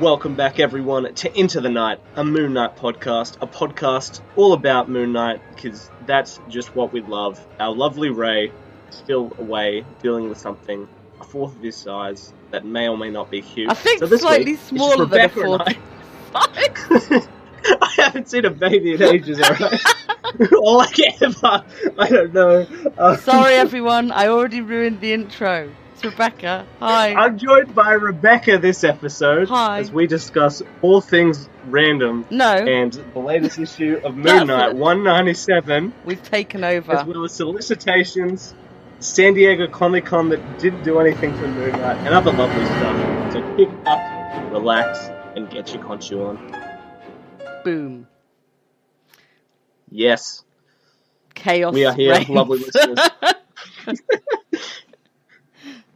Welcome back, everyone, to Into the Night, a Moon Knight podcast. A podcast all about Moon Knight, because that's just what we love. Our lovely Ray is still away, dealing with something a fourth of his size that may or may not be huge. I think so this slightly week, smaller than a fourth. I haven't seen a baby in ages, alright? Or like ever. I don't know. Sorry, everyone. I already ruined the intro. It's Rebecca. Hi. I'm joined by Rebecca this episode. Hi. As we discuss all things random. No. And the latest issue of Moon Knight 197. We've taken over. As well as Solicitations, San Diego Comic-Con that didn't do anything for Moon Knight, and other lovely stuff. So kick back, relax, and get your conchu on. Boom. Yes. Chaos We are here, reigns. lovely listeners.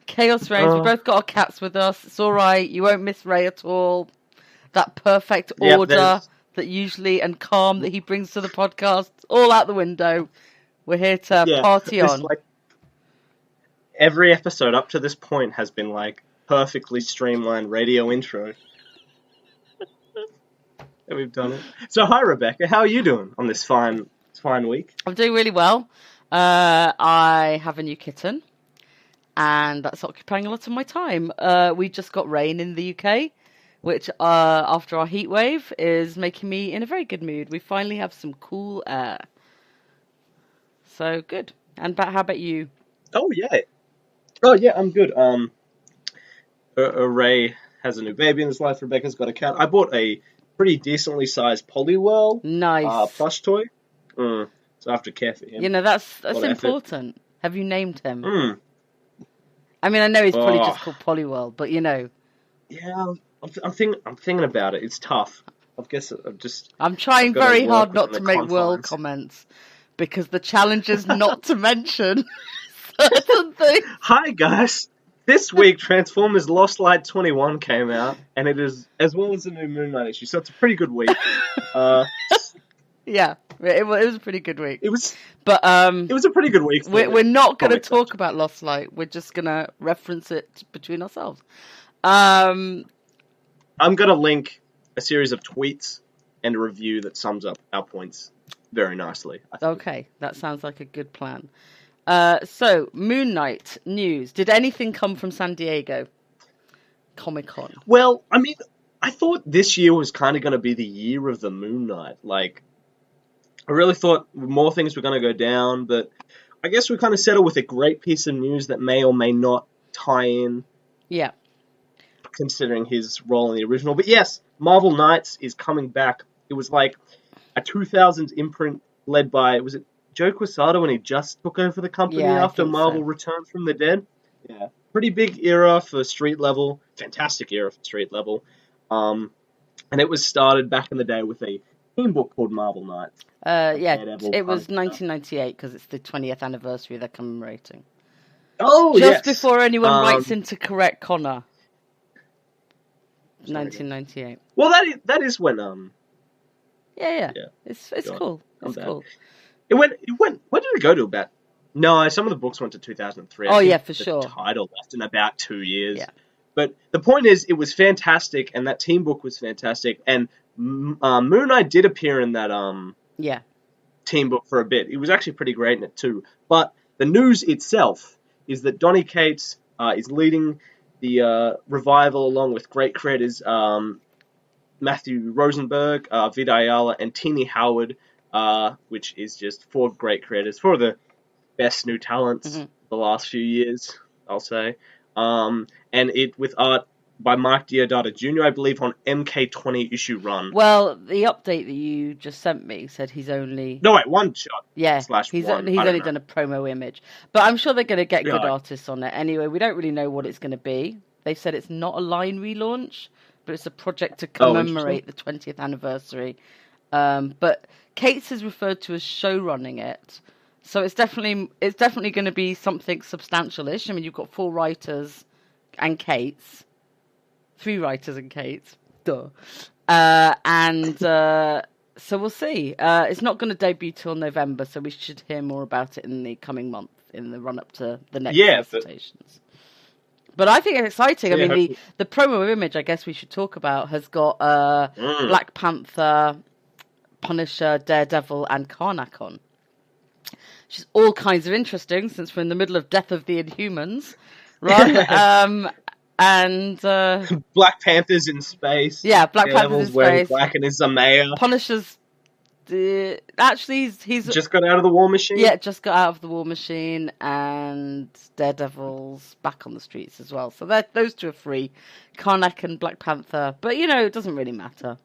Chaos reigns. We both got our cats with us. It's alright. You won't miss Ray at all. That perfect order that usually and calm that he brings to the podcast, all out the window. We're here to party on. Like, every episode up to this point has been like perfectly streamlined radio intro. And we've done it. So hi Rebecca, how are you doing on this fine week? I'm doing really well. I have a new kitten, and that's occupying a lot of my time. We just got rain in the UK, which after our heat wave is making me in a very good mood. We finally have some cool air. So good. And how about you? Oh yeah, I'm good. Ray has a new baby in his life. Rebecca's got a cat. I bought a pretty decently sized Polywell plush toy. So I have to care for him. You know, that's important. Have you named him? I mean, I know he's probably just called Polywell, but you know. Yeah, I'm thinking about it. It's tough. I'm trying very hard not to make world comments, because the challenge is not to mention certain things. Hi guys! This week, Transformers Lost Light 21 came out, and it is, as well as the new Moon Knight issue, so it's a pretty good week. Yeah, it was a pretty good week. It was a pretty good week. We're not going to talk about Lost Light. We're just going to reference it between ourselves. I'm going to link a series of tweets and a review that sums up our points very nicely. Okay, that sounds like a good plan. So, Moon Knight news. Did anything come from San Diego Comic-Con? Well, I mean, I thought this year was kind of going to be the year of the Moon Knight. Like, I really thought more things were going to go down, but I guess we kind of settled with a great piece of news that may or may not tie in. Yeah. Considering his role in the original. But yes, Marvel Knights is coming back. It was like a 2000s imprint led by, was it Joe Quesada when he just took over the company after Marvel returned from the dead? Yeah. Pretty big era for street level. Fantastic era for street level. And it was started back in the day with a team book called Marvel Knights. It was 1998 because it's the 20th anniversary they're commemorating. Oh, Just before anyone writes in to correct Connor. 1998. Well, that is when Yeah. It's cool. It's cool. It went. When did it go to? About? No, some of the books went to 2003. Oh yeah, for sure. The title left in about 2 years. Yeah. But the point is, it was fantastic, and that team book was fantastic, and Moon Knight did appear in that team book for a bit. It was actually pretty great in it too. But the news itself is that Donny Cates is leading the revival along with great creators Matthew Rosenberg, Vid Ayala, and Teenie Howard, which is just 4 great creators, 4 of the best new talents the last few years, I'll say. And it with art by Mike Deodato Jr., I believe, on MK20 issue run. Well, the update that you just sent me said he's only... No, wait, one shot. Yeah, he's only done a promo image. But I'm sure they're going to get good artists on it. Anyway, we don't really know what it's going to be. They said it's not a line relaunch, but it's a project to commemorate the 20th anniversary. But Cates is referred to as show running it. So it's definitely going to be something substantial-ish. I mean, you've got 4 writers and Cates. 3 writers and Cates. Duh. So we'll see. It's not going to debut till November, so we should hear more about it in the coming month, in the run-up to the next Solicitations. But I think it's exciting. I mean, the promo image, I guess we should talk about, has got Black Panther, Punisher, Daredevil, and Karnak on. Which is all kinds of interesting, since we're in the middle of Death of the Inhumans run. And Black Panther's in space. Yeah, Black Panther's in space. Black and is a mayor. Punisher's actually he's just got out of the War Machine. Yeah, just got out of the War Machine, and Daredevil's back on the streets as well. So those two are free, Karnak and Black Panther. But it doesn't really matter.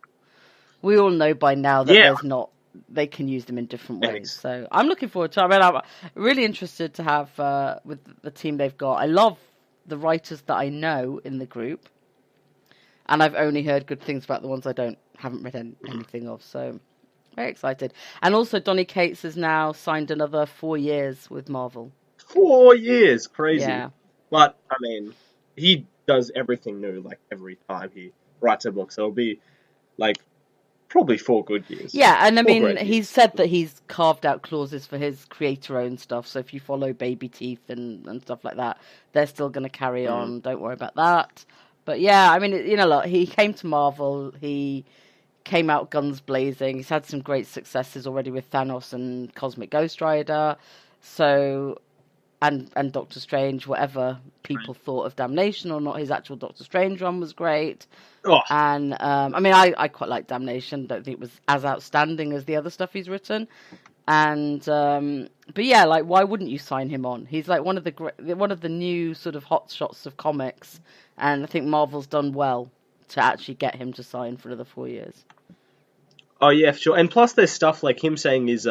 We all know by now that there's not. They can use them in different ways. So I'm looking forward to it. I mean, I'm really interested to have with the team they've got. I love the writers that I know in the group, and I've only heard good things about the ones I haven't read anything of. So very excited. And also, Donny Cates has now signed another 4 years with Marvel. 4 years, crazy. Yeah. But I mean, he does everything new like every time he writes a book. So it'll be like probably 4 good years. Yeah, and I mean, he's said that he's carved out clauses for his creator-owned stuff. So if you follow Baby Teeth and stuff like that, they're still going to carry on. Don't worry about that. But yeah, I mean, look, he came to Marvel. He came out guns blazing. He's had some great successes already with Thanos and Cosmic Ghost Rider. So, and Doctor Strange, whatever people thought of Damnation or not, his actual Doctor Strange run was great. Oh. And I mean, I quite like Damnation. Don't think it was as outstanding as the other stuff he's written. And but yeah, like, why wouldn't you sign him on? He's like one of the new sort of hot shots of comics, and I think Marvel's done well to actually get him to sign for another 4 years. Oh yeah, for sure. And plus, there's stuff like him saying his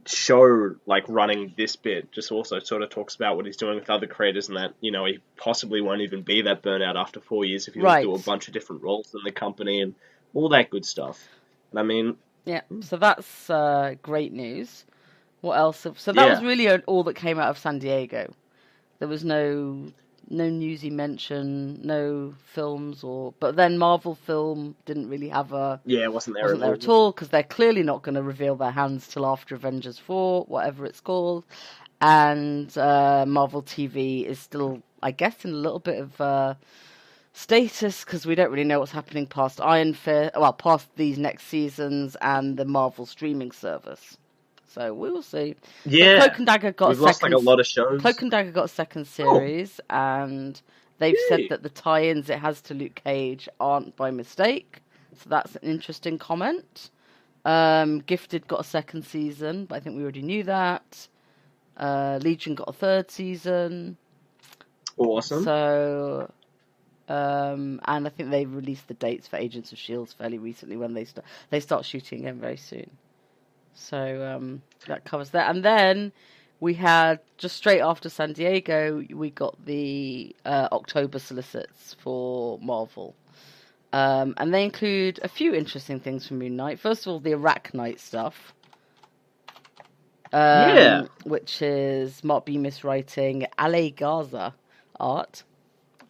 show, like running this bit, just also sort of talks about what he's doing with other creators, and that he possibly won't even be that burnout after 4 years if he will do a bunch of different roles in the company and all that good stuff. And I mean, yeah. So that's great news. What else? So that was really all that came out of San Diego. There was no newsy mention, no films, but then Marvel Film didn't really have it wasn't there at all, because they're clearly not going to reveal their hands till after Avengers 4, whatever it's called, and Marvel TV is still, I guess, in a little bit of status, because we don't really know what's happening past Iron Fist, past these next seasons and the Marvel streaming service. So we will see. Yeah, Cloak and Dagger got a lot of shows. Cloak and Dagger got a second series, and they've said that the tie-ins it has to Luke Cage aren't by mistake. So that's an interesting comment. Gifted got a second season, but I think we already knew that. Legion got a third season. Awesome. So, and I think they released the dates for Agents of S.H.I.E.L.D. fairly recently when they start shooting again very soon. So that covers that. And then we had, just straight after San Diego, we got the October solicits for Marvel. And they include a few interesting things from Moon Knight. First of all, the Arachnite stuff. Which is Mark Bemis writing, Ale Garza art.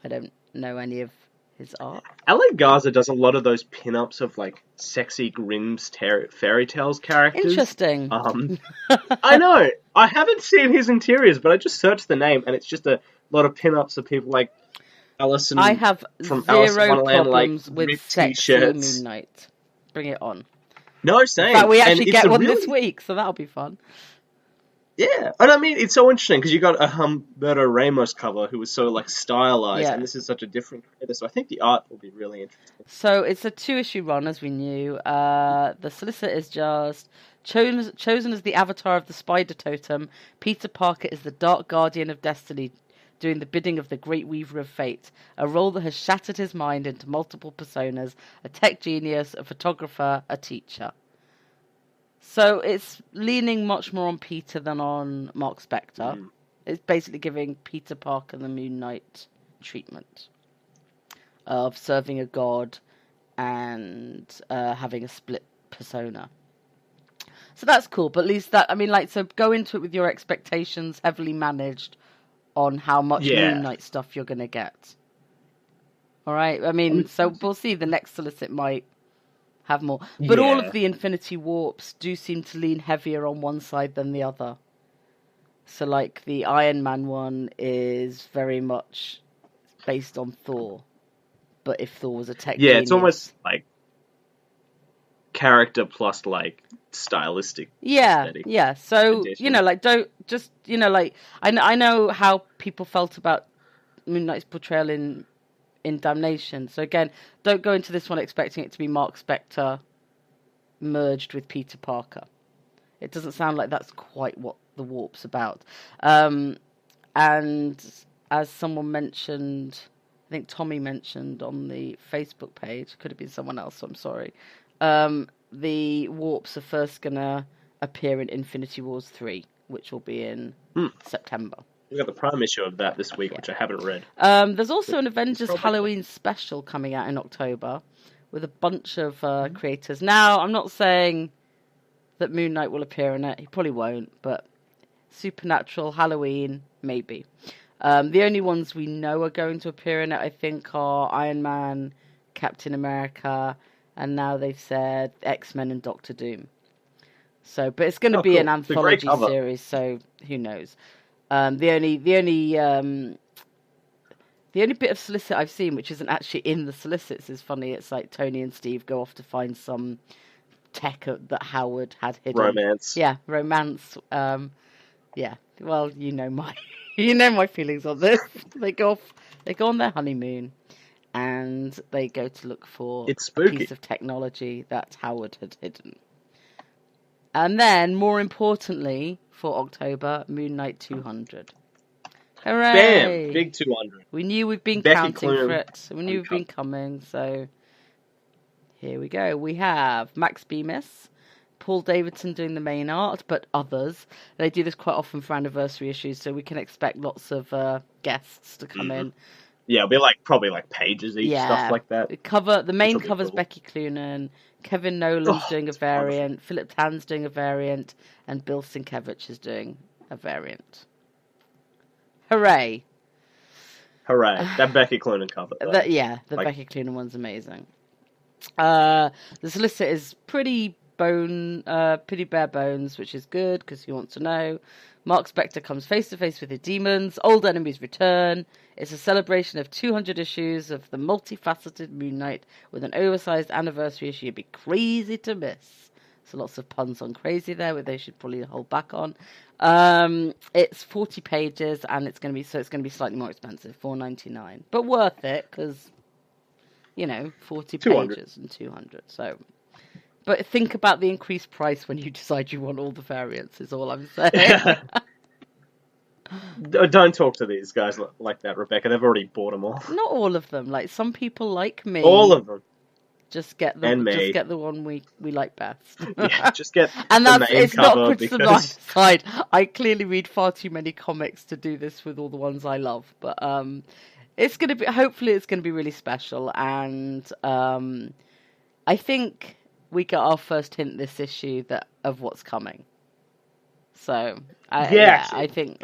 I don't know any of his art. Ale Garza does a lot of those pin-ups of, like, sexy Grimm's fairy tales characters. Interesting. I know. I haven't seen his interiors, but I just searched the name, and it's just a lot of pin-ups of people like Alice and... I have from zero problems with sexy Moon Knight. Bring it on. No, same. In fact, we actually get one this week, so that'll be fun. Yeah, and I mean, it's so interesting, because you got a Humberto Ramos cover who was so, like, stylized, and this is such a different creator, so I think the art will be really interesting. So it's a 2-issue run, as we knew. The solicit is just chosen as the avatar of the Spider Totem. Peter Parker is the Dark Guardian of Destiny, doing the bidding of the Great Weaver of Fate, a role that has shattered his mind into multiple personas, a tech genius, a photographer, a teacher. So it's leaning much more on Peter than on Mark Spector. It's basically giving Peter Parker the Moon Knight treatment of serving a god and having a split persona. So that's cool, but at least that, I mean, like, so go into it with your expectations heavily managed on how much Moon Knight stuff you're going to get. All right? I mean, so we'll see. The next solicit might have more. But all of the Infinity Warps do seem to lean heavier on one side than the other. So, like, the Iron Man one is very much based on Thor. But if Thor was a tech genius... it's almost like character plus, like, stylistic aesthetic. Yeah. So, edition. like, don't... Just, like... I know how people felt about Moon Knight's portrayal in Damnation. So, again, don't go into this one expecting it to be Mark Spector merged with Peter Parker. It doesn't sound like that's quite what the warp's about. And as someone mentioned, I think Tommy mentioned on the Facebook page, could have been someone else, so I'm sorry, the warps are first going to appear in Infinity Wars 3, which will be in September. We got the Prime issue of that this week, which I haven't read. There's also an Avengers Halloween special coming out in October with a bunch of creators. Now, I'm not saying that Moon Knight will appear in it. He probably won't, but Supernatural, Halloween, maybe. The only ones we know are going to appear in it, I think, are Iron Man, Captain America, and now they've said X-Men and Doctor Doom. So, but it's going to be an anthology series, so who knows? The only bit of solicit I've seen, which isn't actually in the solicits, is funny. It's like Tony and Steve go off to find some tech that Howard had hidden. Romance. Yeah, romance. Yeah. Well, you know my feelings on this. They go on their honeymoon, and they go to look for a piece of technology that Howard had hidden. And then, more importantly, for October, Moon Knight 200. Hooray! Bam! Big 200. We knew we'd been counting for it. We knew we'd been coming, so here we go. We have Max Bemis, Paul Davidson doing the main art, but others. They do this quite often for anniversary issues, so we can expect lots of guests to come in. Yeah, it'll be probably pages each, stuff like that. The main cover's cool. Becky Cloonan, Kevin Nolan's doing a variant, wonderful. Philip Tan's doing a variant, and Bill Sienkiewicz is doing a variant. Hooray! Hooray! That Becky Cloonan cover. The Becky Cloonan one's amazing. The solicit is pretty bare bones, which is good because he wants to know. Mark Spector comes face to face with his demons. Old enemies return. It's a celebration of 200 issues of the multifaceted Moon Knight with an oversized anniversary issue. You'd be crazy to miss. So lots of puns on crazy there, which they should probably hold back on. It's 40 pages, and it's going to be slightly more expensive, $4.99, but worth it because 40 pages and 200. So. But think about the increased price when you decide you want all the variants, is all I'm saying. Don't talk to these guys like that, Rebecca. They've already bought them all. Not all of them. Like, some people like me. All of them. Just get the one we like best. Yeah, just get and the that's main it's cover not criticism on my side. I clearly read far too many comics to do this with all the ones I love. But hopefully it's gonna be really special, and I think we got our first hint this issue of what's coming. So I think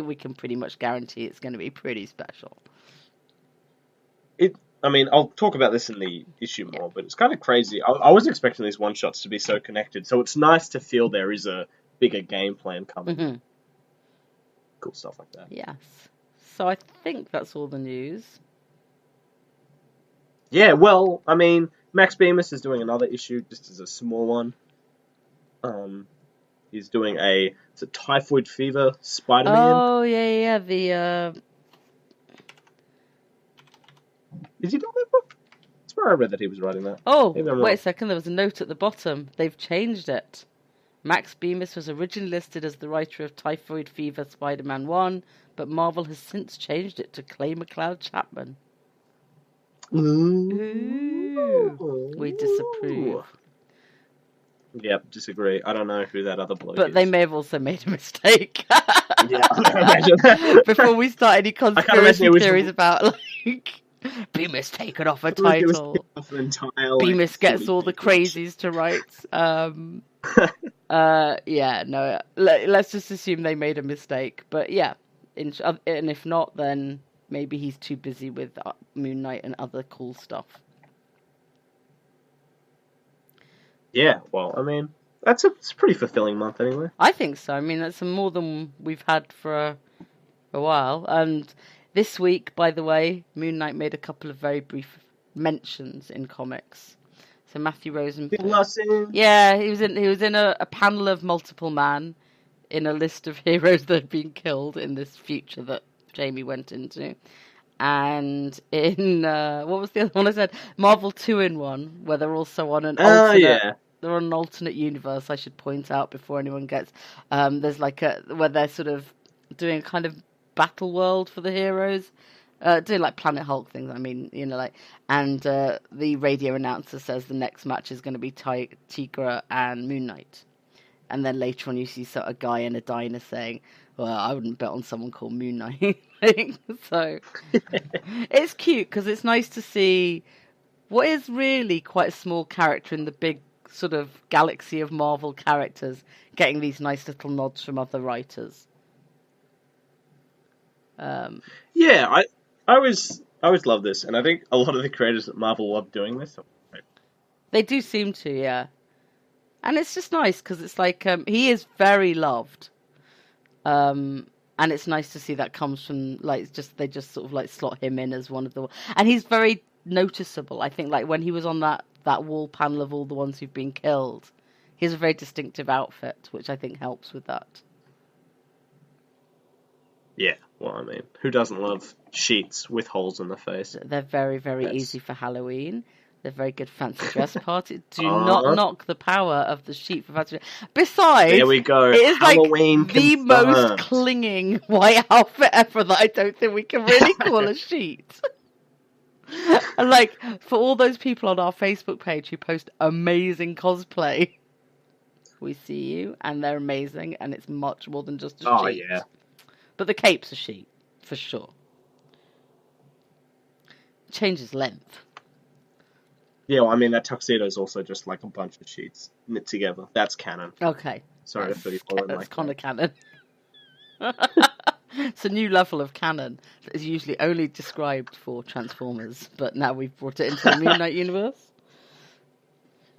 we can pretty much guarantee it's going to be pretty special. I'll talk about this in the issue more, but it's kind of crazy. I was expecting these one shots to be so connected, so it's nice to feel there is a bigger game plan coming. Mm-hmm. Cool stuff like that. Yes. So I think that's all the news. Yeah. Well, Max Bemis is doing another issue, just as a small one. He's doing it's a typhoid fever Spider-Man. Oh, yeah, Is he doing that book? That's where I read that he was writing that. Oh, wait a second, there was a note at the bottom. They've changed it. Max Bemis was originally listed as the writer of Typhoid Fever Spider-Man 1, but Marvel has since changed it to Clay McLeod Chapman. Ooh. We disapprove. Yep, disagree. I don't know who that other bloke is. But they may have also made a mistake. Yeah, I imagine that. Before we start any conspiracy theories about, Bemis taken off a title. Bemis gets all the crazies to write. Let's just assume they made a mistake. But yeah, and if not, then maybe he's too busy with Moon Knight and other cool stuff. Yeah, well, it's a pretty fulfilling month anyway. I think so. I mean, that's more than we've had for a while. And this week, by the way, Moon Knight made a couple of very brief mentions in comics. So Matthew Rosenberg. Yeah, he was in a panel of multiple man in a list of heroes that had been killed in this future that Jamie went into. And in what was the other one I said? Marvel 2-in-1, where they're also on an alternate. Yeah. They're on an alternate universe. I should point out before anyone gets. There's like where they're sort of doing a kind of battle world for the heroes, doing like Planet Hulk things. I mean, and the radio announcer says the next match is going to be Tigra and Moon Knight, and then later on you see a guy in a diner saying, "Well, I wouldn't bet on someone called Moon Knight." So it's cute because it's nice to see what is really quite a small character in the big sort of galaxy of Marvel characters getting these nice little nods from other writers. Yeah, I always love this, and I think a lot of the creators at Marvel love doing this. They do seem to, yeah. And it's just nice because it's like he is very loved, and it's nice to see that comes from they just sort of like slot him in as one of the, and he's very noticeable. I think like when he was on that wall panel of all the ones who've been killed, he has a very distinctive outfit, which I think helps with that. Yeah, well, I mean, who doesn't love sheets with holes in the face? They're very, very easy for Halloween. They're very good fancy dress party. Do not knock the power of the sheet for fancy dress. Besides, there we go. It is Halloween like the most clinging white outfit ever that I don't think we can really call a sheet. And like, for all those people on our Facebook page who post amazing cosplay, we see you, and they're amazing, and it's much more than just a sheet. Oh, yeah. But the cape's a sheet, for sure. Changes length. Yeah, well, I mean, that tuxedo is also just like a bunch of sheets knit together. That's canon. Okay. Sorry to put it forward like that. That's canon. It's a new level of canon that is usually only described for Transformers, but now we've brought it into the Moon Knight universe.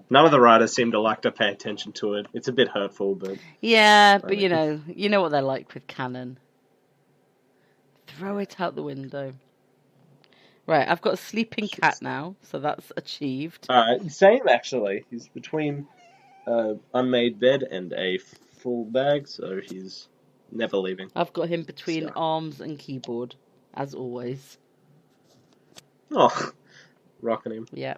None of the writers seem to like to pay attention to it. It's a bit hurtful, but... Yeah, but you know what they're like with canon. Throw it out the window. Right, I've got a sleeping cat now, so that's achieved. Same, actually. He's between unmade bed and a full bag, so he's never leaving. I've got him between arms and keyboard, as always. Oh, rocking him. Yeah.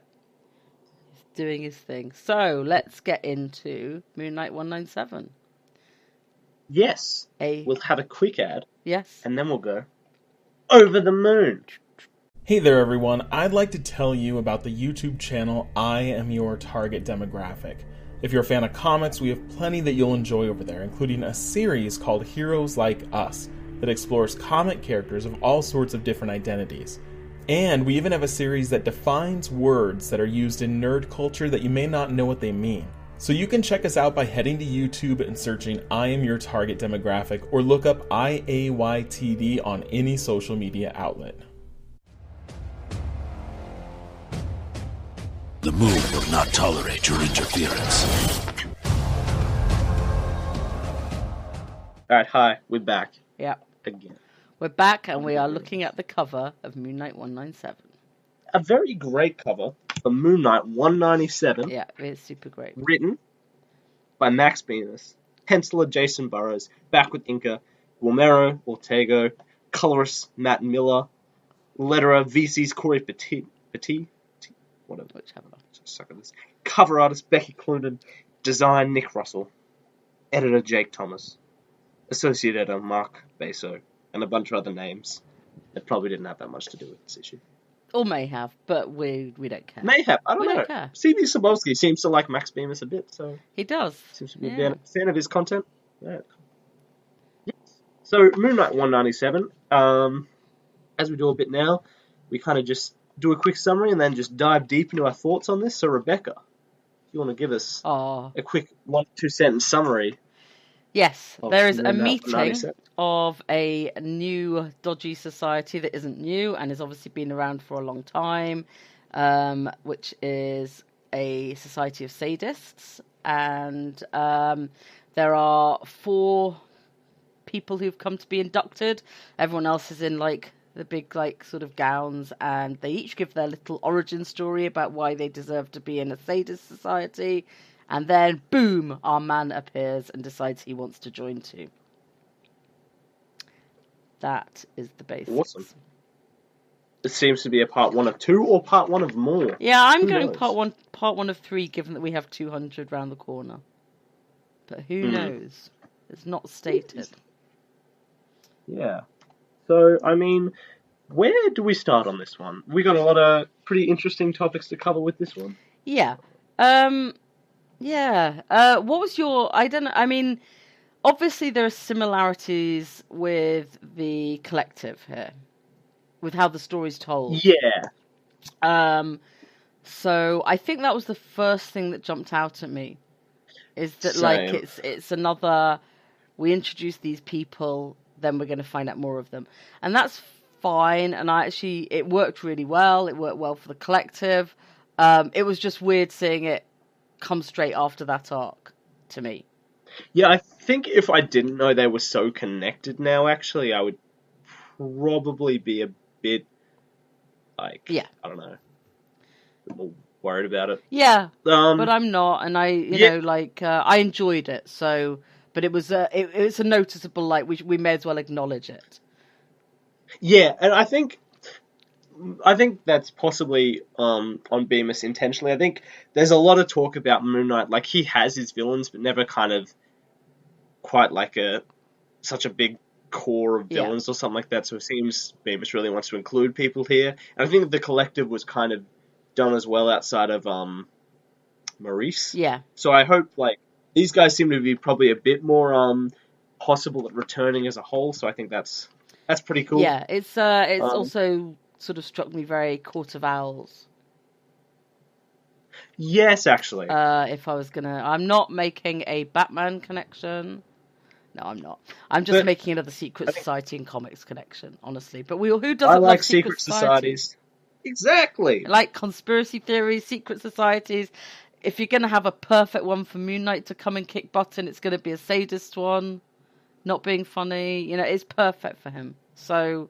He's doing his thing. So, let's get into Moon Knight 197. Yes. We'll have a quick ad. Yes. And then we'll go over the moon. Hey there everyone, I'd like to tell you about the YouTube channel I Am Your Target Demographic. If you're a fan of comics, we have plenty that you'll enjoy over there, including a series called Heroes Like Us that explores comic characters of all sorts of different identities. And we even have a series that defines words that are used in nerd culture that you may not know what they mean. So you can check us out by heading to YouTube and searching I Am Your Target Demographic, or look up IAYTD on any social media outlet. The moon will not tolerate your interference. Alright, hi, we're back. Yeah. Again. We're back and we are looking at the cover of Moon Knight 197. A very great cover for Moon Knight 197. Yeah, it's super great. Written by Max Bemis, penciler Jacen Burrows, back with inker Guillermo Ortego, colorist Matt Milla, letterer VC's Cory Petit, whatever. Suck at this. Cover artist Becky Cloonan, design Nick Russell, editor Jake Thomas, associate editor Mark Basso, and a bunch of other names that probably didn't have that much to do with this issue. Or may have, but we don't care. May have, I don't know. C.B. Cebulski seems to like Max Bemis a bit, so... He does. Seems to be a fan of his content. Yeah. Yes. So, Moon Knight 197, as we do a bit now, we kind of just do a quick summary and then just dive deep into our thoughts on this. So, Rebecca, if you want to give us a quick 1-2 sentence summary. Yes, there is a meeting of a new dodgy society that isn't new and has obviously been around for a long time, which is a society of sadists, and there are 4 people who've come to be inducted. Everyone else is in like the big like sort of gowns, and they each give their little origin story about why they deserve to be in a sadist society, and then boom, our man appears and decides he wants to join too. That is the basics. Awesome. It seems to be a part 1 of 2 or part 1 of more. Yeah, I'm going part one of 3, given that we have 200 round the corner. But who knows? It's not stated. Yeah. So, I mean, where do we start on this one? We got a lot of pretty interesting topics to cover with this one. Yeah. What was your... I don't know. I mean, obviously there are similarities with the collective here, with how the story's told. Yeah. So I think that was the first thing that jumped out at me, is that like it's another, we introduce these people, then we're going to find out more of them, and that's fine. And it worked really well. It worked well for the collective. It was just weird seeing it come straight after that arc to me. Yeah, I think if I didn't know they were so connected now, actually, I would probably be a bit like, I don't know, a bit more worried about it. Yeah, but I'm not, and I enjoyed it. So, but it was it's a noticeable, like, we may as well acknowledge it. Yeah, and I think that's possibly on Bemis intentionally. I think there's a lot of talk about Moon Knight, like he has his villains, but never kind of quite like such a big core of villains or something like that. So it seems Bemis really wants to include people here, and I think the collective was kind of done as well outside of Maurice. Yeah. So I hope like these guys seem to be probably a bit more possible at returning as a whole. So I think that's pretty cool. Yeah, it's also sort of struck me very Court of Owls. Yes, actually. If I was I'm not making a Batman connection. No, I'm not. I'm just making another Secret Society and comics connection, honestly. But who doesn't love like Secret Societies? Exactly. I like conspiracy theories, secret societies. If you're going to have a perfect one for Moon Knight to come and kick butt in, it's going to be a sadist one, not being funny. You know, it's perfect for him. So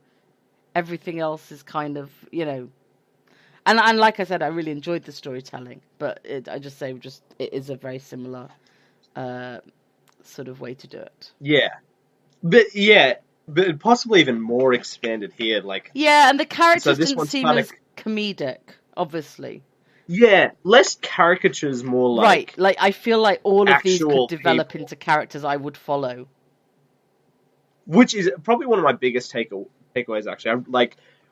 everything else is kind of, you know... And like I said, I really enjoyed the storytelling. But it is a very similar... sort of way to do it. But possibly even more expanded here. Like and the characters didn't seem as comedic, obviously. Yeah, less caricatures, more like right. Like I feel like all of these could develop into characters I would follow. Which is probably one of my biggest takeaways. Actually,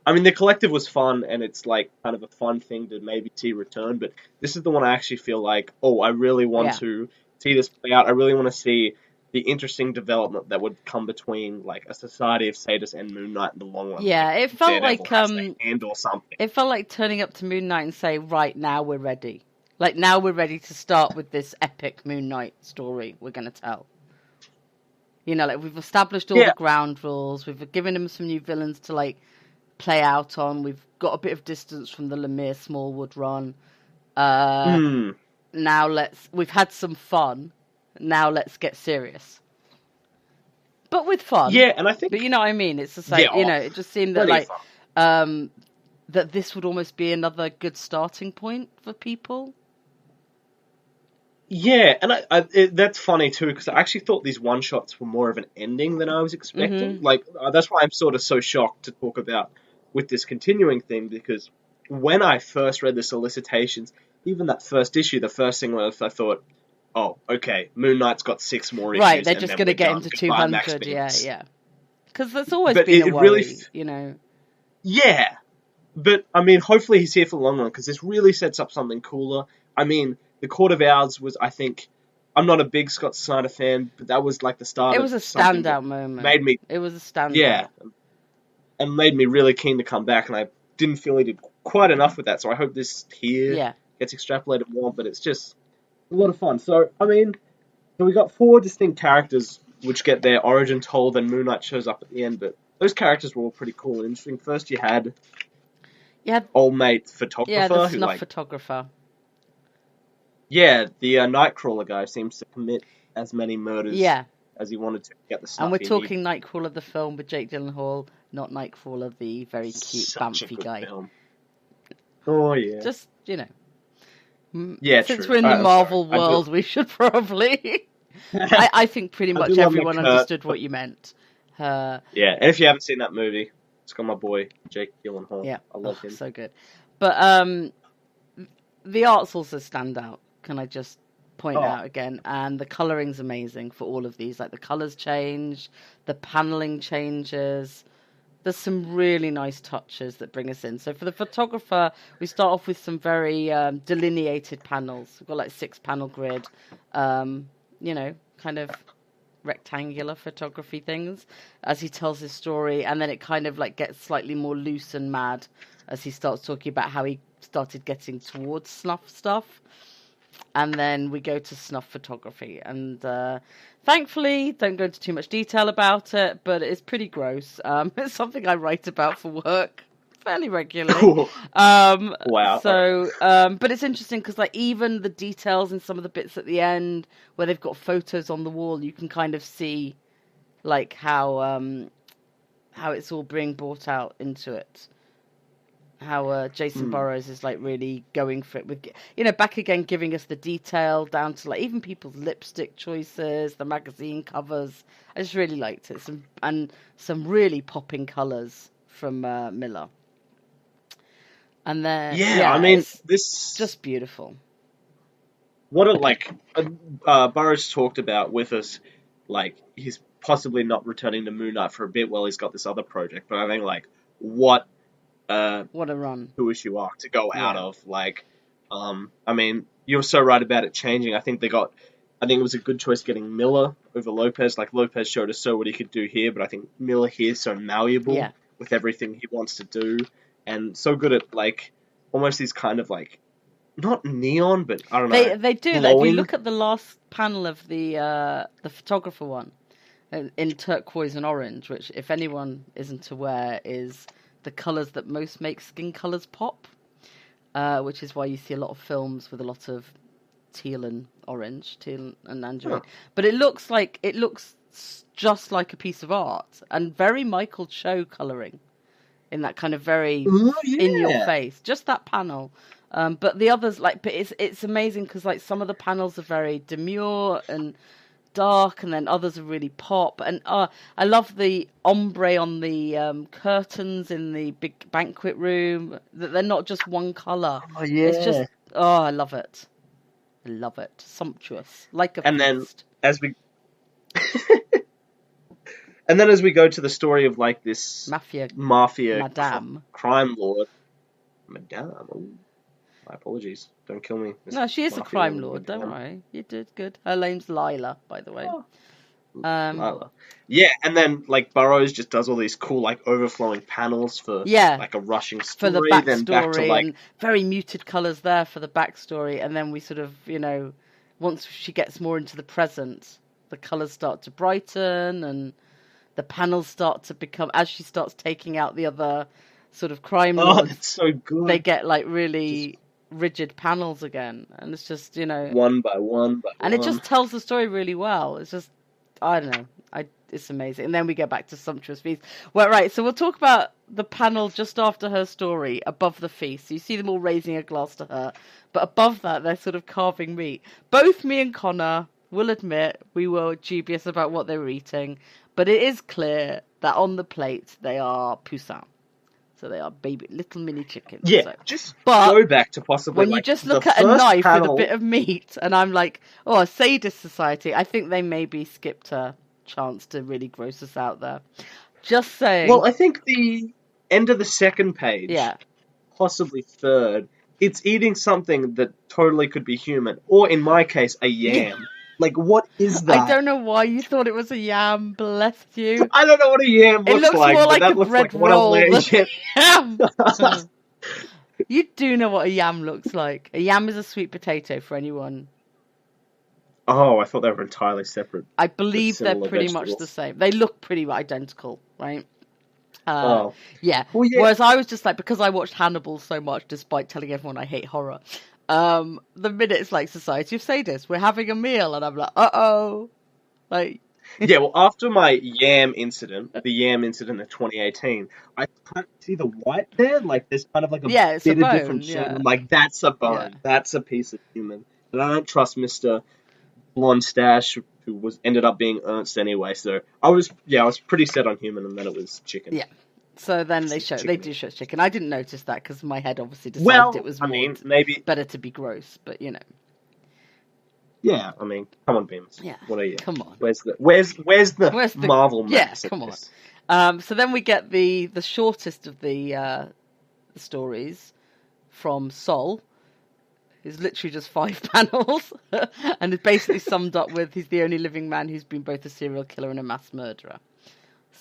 I mean, the collective was fun, and it's like kind of a fun thing to maybe see return. But this is the one I actually feel like, I really want to see this play out. I really want to see the interesting development that would come between like a society of sadists and Moon Knight in the long run. Yeah, it felt like or something. It felt like turning up to Moon Knight and say, right, now we're ready. Like now we're ready to start with this epic Moon Knight story we're going to tell. You know, like we've established all the ground rules. We've given him some new villains to like play out on. We've got a bit of distance from the Lemire Smallwood run. Now we've had some fun. Now let's get serious. But with fun. Yeah, and I think... But you know what I mean? It's just like, it just seemed that like, that this would almost be another good starting point for people. Yeah, and that's funny too, because I actually thought these one-shots were more of an ending than I was expecting. Mm-hmm. Like, that's why I'm sort of so shocked to talk about with this continuing thing, because when I first read the Solicitations, even that first issue, the first thing was I thought, oh, okay, Moon Knight's got 6 more issues. Right, they're just going to get him to 200, yeah. Because that's always been a worry, you know. Yeah, but, I mean, hopefully he's here for the long run, because this really sets up something cooler. I mean, the Court of Owls was, I think... I'm not a big Scott Snyder fan, but that was like the start of... It was a standout moment. It was a standout. Yeah, and made me really keen to come back, and I didn't feel he did quite enough with that, so I hope this here gets extrapolated more, but it's just a lot of fun. So, I mean, we got 4 distinct characters which get their origin told, and Moon Knight shows up at the end, but those characters were all pretty cool and interesting. First you had old mate photographer. Yeah, the snuff photographer. Yeah, the Nightcrawler guy seems to commit as many murders as he wanted to get the stuff. And we're talking Nightcrawler the film with Jake Gyllenhaal, not Nightcrawler the very cute Bamfy guy. Film. Oh yeah. Just yeah. Since we're in the Marvel world, we should probably. I think pretty much everyone understood what you meant. Yeah, and if you haven't seen that movie, it's got my boy Jake Gyllenhaal. Yeah, I love him. So good. But the art's also stand out. Can I just point out again? And the coloring's amazing for all of these. Like the colors change, the paneling changes. There's some really nice touches that bring us in. So for the photographer, we start off with some very delineated panels. We've got like 6-panel grid, kind of rectangular photography things as he tells his story, and then it kind of like gets slightly more loose and mad as he starts talking about how he started getting towards snuff stuff. And then we go to snuff photography, and thankfully don't go into too much detail about it, but it's pretty gross. It's something I write about for work fairly regularly. Wow. So, but it's interesting because like even the details in some of the bits at the end where they've got photos on the wall, you can kind of see like how it's all being brought out into it. How Jacen Burrows is like really going for it with, back again giving us the detail down to like even people's lipstick choices, the magazine covers. I just really liked it. Some really popping colours from Milla. And then I mean, this just beautiful. What Burrows talked about with us, like he's possibly not returning to Moon Knight for a bit while he's got this other project. But I think like what a run. Who issue arc to go out of. Like, I mean, you're so right about it changing. I think it was a good choice getting Milla over Lopez. Like, Lopez showed us so what he could do here, but I think Milla here is so malleable with everything he wants to do, and so good at, like, almost these kind of, like, not neon, but I don't know. They do. Like, if you look at the last panel of the photographer one, in turquoise and orange, which, if anyone isn't aware, is the colours that most make skin colours pop, which is why you see a lot of films with a lot of teal and tangerine. But it looks just like a piece of art, and very Michael Cho colouring in that kind of very in your face. Just that panel. But the others, but it's amazing because like some of the panels are very demure and dark, and then others are really pop, and I love the ombre on the curtains in the big banquet room, that they're not just one colour. It's just I love it. Sumptuous, like a feast. And then as we go to the story of like this mafia Madame crime lord, Madame. My apologies. Don't kill me. No, she is a crime lord. Don't worry. You did good. Her name's Lila, by the way. Lila. Yeah, and then like Burrows just does all these cool like overflowing panels for like a rushing story. For the backstory, then back to like and very muted colours there for the backstory, and then we sort of once she gets more into the present, the colours start to brighten and the panels start to become, as she starts taking out the other sort of crime lords. That's so good. They get like really rigid panels again, and it's just one by one and it just tells the story really well. It's just I don't know, it's amazing. And then we go back to Sumptuous Feast. Well, right, so we'll talk about the panel just after her story above the feast. So you see them all raising a glass to her, but above that they're sort of carving meat. Both me and Connor will admit we were dubious about what they were eating, but it is clear that on the plate they are poussin. So they are baby little mini chickens. Yeah, so. Just go back to possibly when you just look at a knife with a bit of meat, and I'm like, a sadist society. I think they maybe skipped a chance to really gross us out there. Just saying. Well, I think the end of the second page, possibly third, it's eating something that totally could be human, or in my case, a yam. Like, what is that? I don't know why you thought it was a yam, bless you. I don't know what a yam looks like. It looks more like a bread roll than a yam. You do know what a yam looks like. A yam is a sweet potato for anyone. Oh, I thought they were entirely separate. I believe they're pretty much the same. They look pretty identical, right? Yeah. Well, yeah. Whereas I was just like, because I watched Hannibal so much, despite telling everyone I hate horror, The minute it's like Society of Sadists, we're having a meal, and I'm like, uh-oh. Like... Yeah, well, after my the yam incident of 2018, I can't see the white there. Like, there's kind of like a bit of different shade. I'm like, that's a bone. Yeah. That's a piece of human. And I don't trust Mr. Blonde Stash, who ended up being Ernst anyway. So I was pretty set on human, and then it was chicken. Yeah. So then they do show chicken. I didn't notice that because my head obviously decided it was maybe better to be gross, but you know. Yeah, I mean, come on, Bemis. Yeah, what are you? Come on. Where's the Marvel Max? Yeah, come on. So then we get the shortest of the stories from Sol, who's literally just 5 panels, and is basically summed up with he's the only living man who's been both a serial killer and a mass murderer.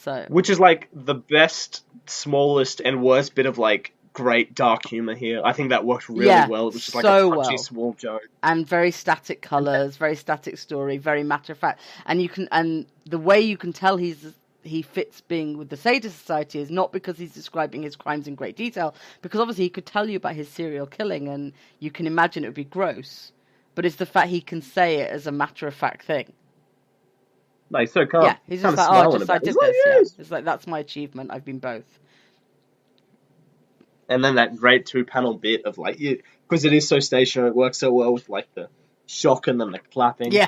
So, which is like the best, smallest, and worst bit of like great dark humor here. I think that worked really well. It was just like a punchy, small joke, and very static colors, very static story, very matter of fact. And the way you can tell he fits being with the Sadist Society is not because he's describing his crimes in great detail, because obviously he could tell you about his serial killing, and you can imagine it would be gross. But it's the fact he can say it as a matter of fact thing. Like, so calm. Yeah, he's just like, I did this. Yeah, it's like that's my achievement. I've been both. And then that great 2-panel bit of like, because it is so stationary, it works so well with like the shock and then the clapping. Yeah,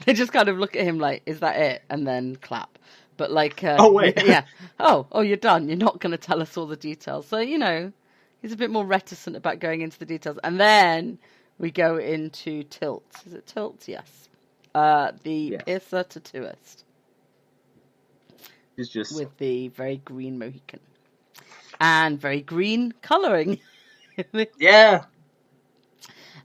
they just kind of look at him like, "Is that it?" and then clap. But like, oh wait, yeah, oh, you're done. You're not going to tell us all the details. So you know, he's a bit more reticent about going into the details. And then we go into Tilt. Is it Tilt? Yes. Piercer Tattooist. It's just with the very green Mohican. And very green colouring. Yeah.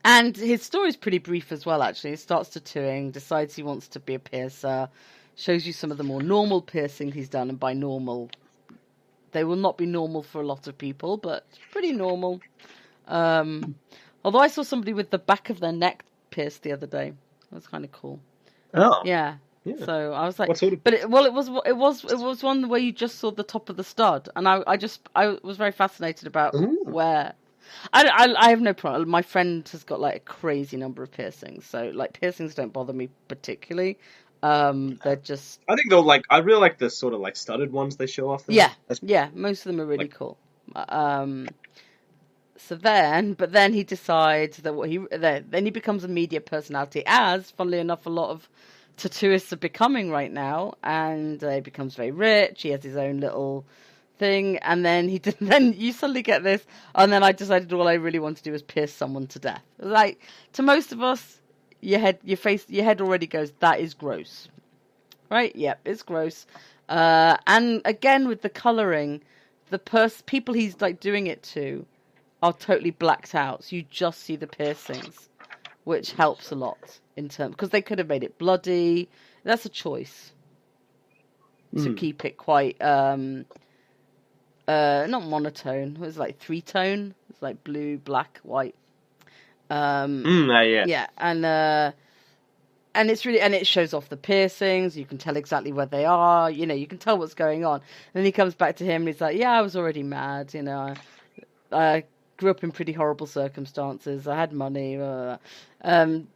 And his story's pretty brief as well, actually. He starts tattooing, decides he wants to be a piercer, shows you some of the more normal piercing he's done, and by normal, they will not be normal for a lot of people, but pretty normal. Although I saw somebody with the back of their neck pierced the other day. That was kind of cool. Oh. Yeah. So I was like, what sort of... but it was one where you just saw the top of the stud, and I was very fascinated about where. I have no problem. My friend has got like a crazy number of piercings, so like piercings don't bother me particularly. They're just. I think they'll like. I really like the sort of like studded ones they show off. Yeah, most of them are really cool. So then he decides that then he becomes a media personality, as funnily enough a lot of tattooists are becoming right now, and he becomes very rich. He has his own little thing, and then then you suddenly get this, and then I decided all I really want to do is pierce someone to death. Like, to most of us, your head already goes, that is gross, right? Yep, it's gross. And again with the colouring, the people he's like doing it to are totally blacked out, so you just see the piercings, which helps a lot in terms, because they could have made it bloody. That's a choice to keep it quite not monotone. It was like 3-tone. It's like blue, black, white. Yeah, and it's really, and it shows off the piercings. You can tell exactly where they are. You know, you can tell what's going on. And then he comes back to him and he's like, "Yeah, I was already mad. You know, I grew up in pretty horrible circumstances. I had money."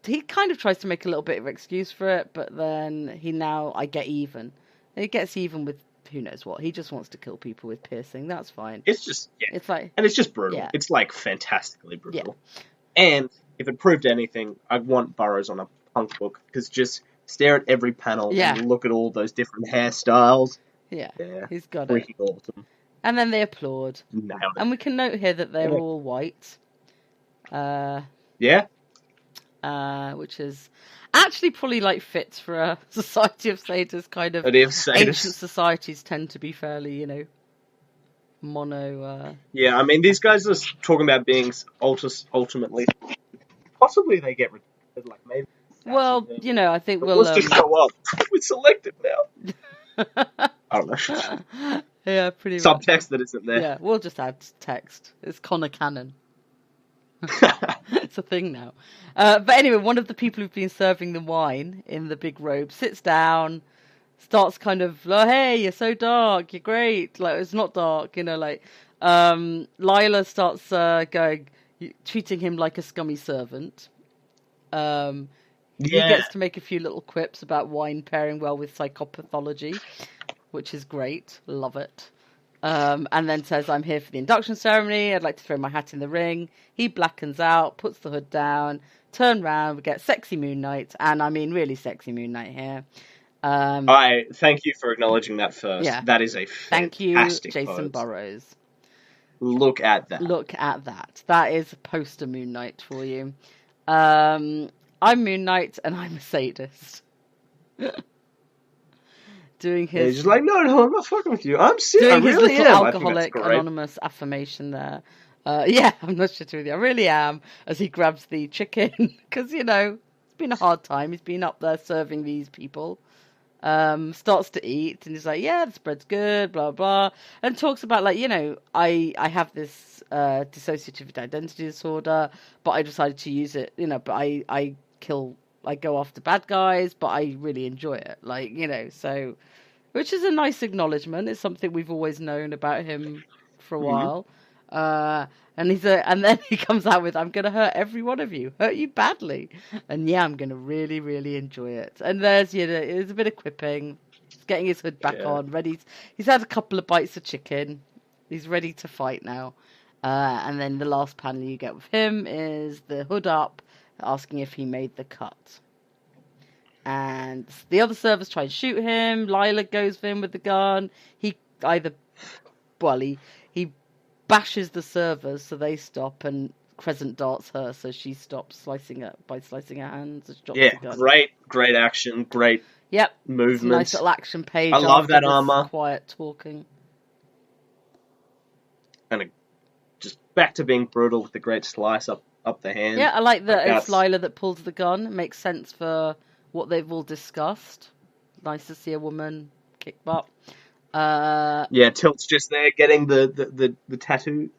He kind of tries to make a little bit of excuse for it, but then I get even. And he gets even with who knows what. He just wants to kill people with piercing. That's fine. It's just, it's like, and it's just brutal. Yeah. It's like fantastically brutal. Yeah. And if it proved anything, I'd want Burrows on a punk book, because just stare at every panel and look at all those different hairstyles. Yeah, he's got freaking it. Awesome. And then they applaud. Nailed it. And we can note here that they're all white. Which is actually probably like fits for a Society of Sadists kind of. Ancient societies tend to be fairly, you know, mono. Yeah, I mean, these guys are talking about being ultimately. Possibly they get rejected, like maybe. Well, you know, I think let's just show up. We're selected now. I don't know. Yeah, pretty much. Subtext that isn't there. Yeah, we'll just add text. It's Connor Cannon. It's a thing now. But anyway, one of the people who've been serving the wine in the big robe sits down, starts kind of, "Oh, hey, you're so dark, you're great." Like, it's not dark, you know, like, Lila starts going, treating him like a scummy servant. He gets to make a few little quips about wine pairing well with psychopathology, which is great. Love it. And then says, I'm here for the induction ceremony. I'd like to throw my hat in the ring. He blackens out, puts the hood down, turn round, we get sexy Moon Knight. And I mean, really sexy Moon Knight here. I thank you for acknowledging that first. Yeah. That is a thank you, Jacen Burrows. Look at that. Look at that. That is a poster Moon Knight for you. I'm Moon Knight, and I'm a sadist. Doing his... he's just like, no, I'm not fucking with you. I'm serious. Doing his little alcoholic anonymous affirmation there. Yeah, I'm not shitting with you. I really am. As he grabs the chicken. Because, you know, it's been a hard time. He's been up there serving these people. Starts to eat. And he's like, yeah, the spread's good, blah, blah. And talks about, like, you know, I have this dissociative identity disorder. But I decided to use it, you know, but I go after bad guys, but I really enjoy it. Like, you know, so, which is a nice acknowledgement. It's something we've always known about him for a while. And then he comes out with, I'm going to hurt every one of you, hurt you badly. And yeah, I'm going to really, really enjoy it. And there's, you know, there's a bit of quipping. He's getting his hood back on, ready. He's had a couple of bites of chicken. He's ready to fight now. And then the last panel you get with him is the hood up, asking if he made the cut. And the other servers try and shoot him. Lila goes for him with the gun. He bashes the servers so they stop, and Crescent darts her so she stops slicing her hands. Yeah, great action, great movement. Nice little action page. I love that armor. Quiet talking. And just back to being brutal with the great slice up the hand. Yeah, I like that it's Lila that pulls the gun. It makes sense for what they've all discussed. Nice to see a woman kick butt. Tilt's just there getting the tattoo,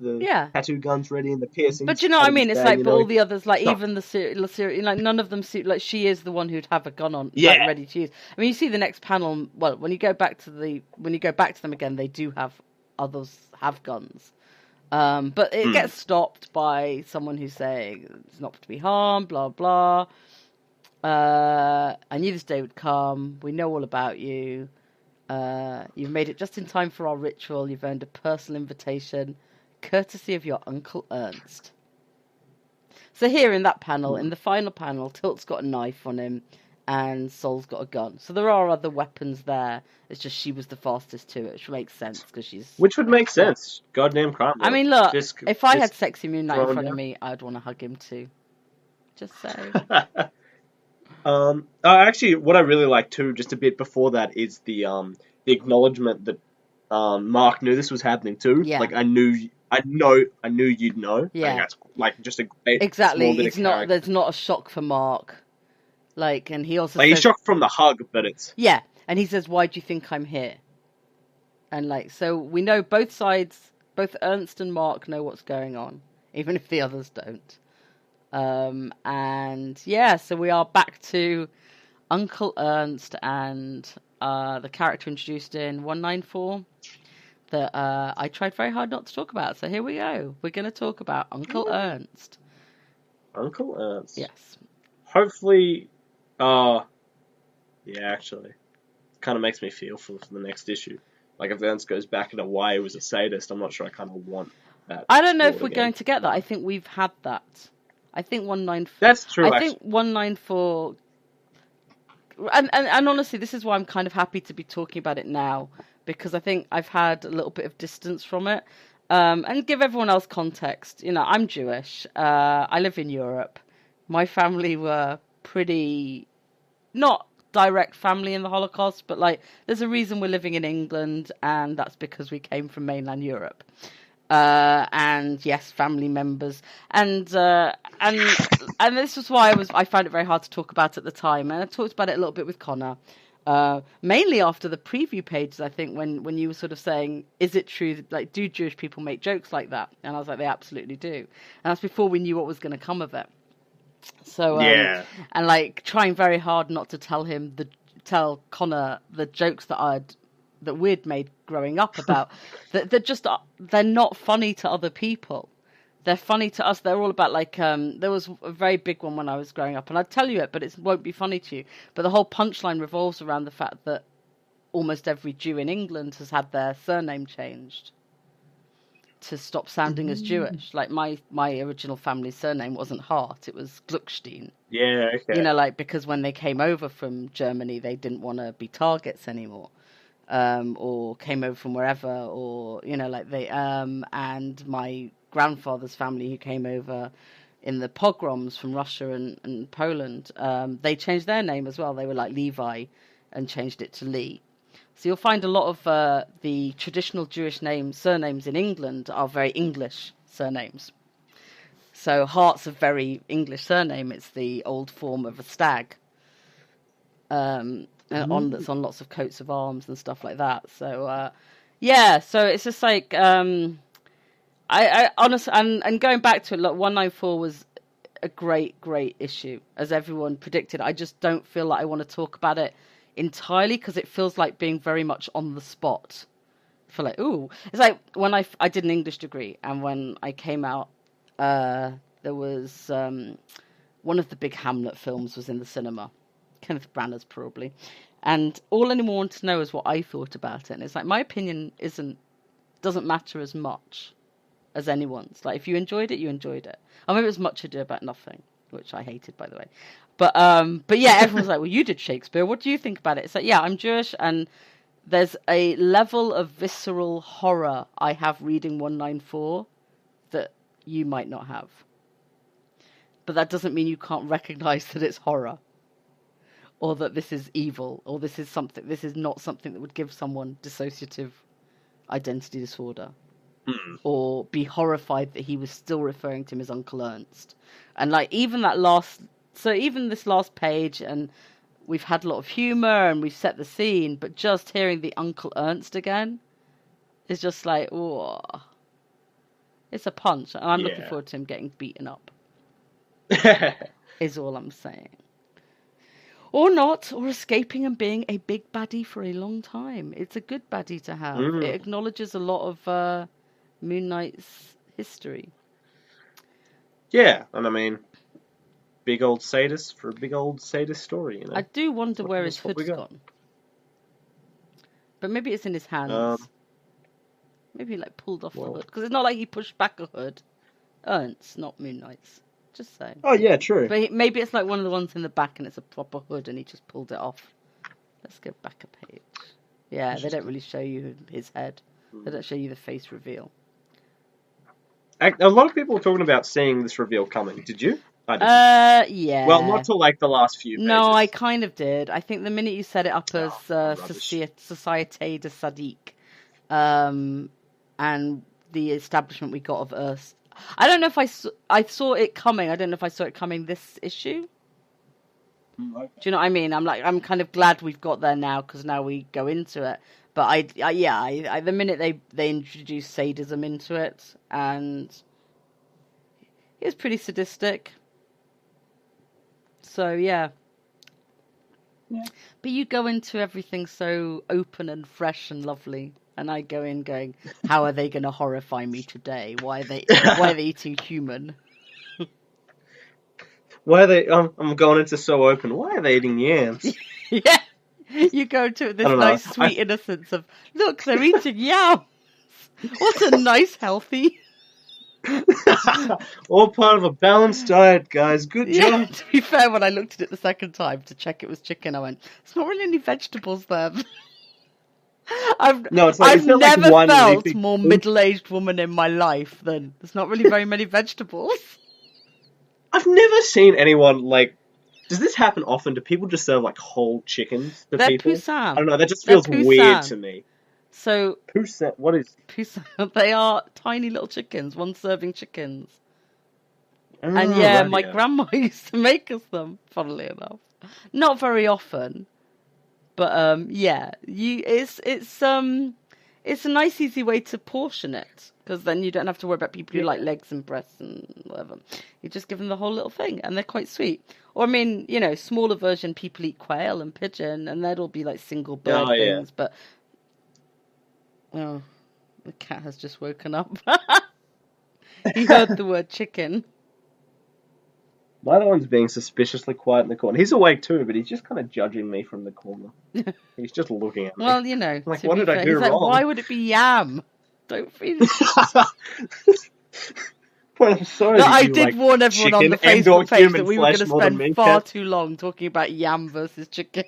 tattoo guns ready and the piercing. But you know what I mean? It's like, but all the others, like even the series, like none of them suit. Like she is the one who'd have a gun on, like, ready to use. I mean, you see the next panel. Well, when you go back to them again, they do have others have guns. But it gets stopped by someone who's saying it's not to be harmed, blah, blah. I knew this day would come. We know all about you. You've made it just in time for our ritual. You've earned a personal invitation, courtesy of your Uncle Ernst. So here in that panel, in the final panel, Tilt's got a knife on him and Sol's got a gun. So there are other weapons there. It's just she was the fastest to it, which makes sense because she's... Which would make sense. Goddamn crime. I mean, look, if I had sexy Moon Knight in front of me, I'd want to hug him too. Just say. Actually, what I really like too, just a bit before that, is the acknowledgement that Mark knew this was happening too. Yeah. Like I knew you'd know. Yeah. That's like just a great exactly. Small bit it's of not. character. There's not a shock for Mark. Like, and he also he's shocked from the hug, but it's and he says, "Why do you think I'm here?" And like, so we know both sides, both Ernst and Mark know what's going on, even if the others don't. And yeah, so we are back to Uncle Ernst and the character introduced in 194 that I tried very hard not to talk about. So here we go. We're going to talk about Uncle Ernst. Uncle Ernst. Yes. Hopefully, actually, it kind of makes me feel for the next issue. Like if Ernst goes back into why he was a sadist, I'm not sure I kind of want that. I don't know if we're going to get that. I think we've had that. I think 194... That's true, I think 194... And honestly, this is why I'm kind of happy to be talking about it now, because I think I've had a little bit of distance from it. And give everyone else context. You know, I'm Jewish. I live in Europe. My family were pretty... Not direct family in the Holocaust, but like, there's a reason we're living in England, and that's because we came from mainland Europe. And yes, family members, and this was why I found it very hard to talk about at the time, and I talked about it a little bit with Connor, mainly after the preview pages. I think when you were sort of saying, is it true that, like, do Jewish people make jokes like that? And I was like, they absolutely do, and that's before we knew what was going to come of it. So and like trying very hard not to tell Connor the jokes that we'd made growing up about that they're not funny to other people. they're funny to us. They're all about like there was a very big one when I was growing up, and I'd tell you it, but it won't be funny to you. But the whole punchline revolves around the fact that almost every Jew in England has had their surname changed to stop sounding as Jewish. Like my original family's surname wasn't Hart, it was Gluckstein. Yeah, okay. You know, like because when they came over from Germany, they didn't want to be targets anymore. Or came over from wherever, or, you know, like they, and my grandfather's family who came over in the pogroms from Russia and Poland, they changed their name as well. They were like Levi and changed it to Lee. So you'll find a lot of the traditional Jewish surnames in England are very English surnames. So Hart's a very English surname. It's the old form of a stag. That's on lots of coats of arms and stuff like that. So so it's just like I honestly, and going back to it, look, 194 was a great issue, as everyone predicted. I just don't feel like I want to talk about it entirely because it feels like being very much on the spot. I feel like, ooh, it's like when I did an English degree, and when I came out, there was one of the big Hamlet films was in the cinema. Kenneth Branagh's probably, and all anyone wanted to know is what I thought about it. And it's like my opinion doesn't matter as much as anyone's. Like if you enjoyed it, you enjoyed it. Or maybe it was Much Ado About Nothing, which I hated, by the way. But yeah, everyone's like, well, you did Shakespeare. What do you think about it? It's like, yeah, I'm Jewish, and there's a level of visceral horror I have reading 194 that you might not have. But that doesn't mean you can't recognize that it's horror, or that this is evil, or this is not something that would give someone dissociative identity disorder. Or be horrified that he was still referring to him as Uncle Ernst. And like even this last page, and we've had a lot of humor and we've set the scene, but just hearing the Uncle Ernst again is just like, oh, it's a punch. And I'm looking forward to him getting beaten up. Is all I'm saying. Or not, or escaping and being a big baddie for a long time. It's a good baddie to have. It acknowledges a lot of Moon Knight's history. Yeah, and I mean, big old sadist for a big old sadist story, you know. I do wonder where his hood's gone. But maybe it's in his hands. Maybe he like pulled off the hood. Because it's not like he pushed back a hood. Ernst, not Moon Knight's. Just saying. Oh, yeah, true. But maybe it's like one of the ones in the back and it's a proper hood and he just pulled it off. Let's go back a page. Yeah, they don't really show you his head. They don't show you the face reveal. A lot of people were talking about seeing this reveal coming. Did you? I didn't. Yeah. Well, not till like the last few pages. No, I kind of did. I think the minute you set it up as Société de Sadiq, and the establishment we got of Earth, I don't know if I saw it coming. I don't know if I saw it coming this issue. Okay. Do you know what I mean? I'm kind of glad we've got there now because now we go into it. But I the minute they introduced sadism into it, and he was pretty sadistic. So yeah. But you go into everything so open and fresh and lovely. And I go in going, how are they going to horrify me today? Why are they eating human? Why are they? I'm going into so open. Why are they eating yams? Yeah, you go to this nice sweet innocence of, look, they're eating yams. What a nice healthy. All part of a balanced diet, guys. Good job. To be fair, when I looked at it the second time to check it was chicken, I went, there's not really any vegetables there. I've never felt more middle-aged woman in my life than there's not really very many vegetables. I've never seen anyone like. Does this happen often? Do people just serve like whole chickens to people? Poussin. I don't know. That just feels weird to me. So Poussin. What is Poussin? They are tiny little chickens, one-serving chickens. And my grandma used to make us them. Funnily enough, not very often. But it's a nice easy way to portion it because then you don't have to worry about people who like legs and breasts and whatever. You just give them the whole little thing and they're quite sweet. Or I mean, you know, smaller version people eat quail and pigeon and they'd all be like single bird things. But the cat has just woken up. He heard the word chicken. My other one's being suspiciously quiet in the corner. He's awake too, but he's just kind of judging me from the corner. He's just looking at me. Well, you know, like, what did I do he's wrong? Like, why would it be yam? Don't feel. Well, I'm sorry. No, I did warn everyone on the Facebook page that we were going to spend far too long talking about yam versus chicken.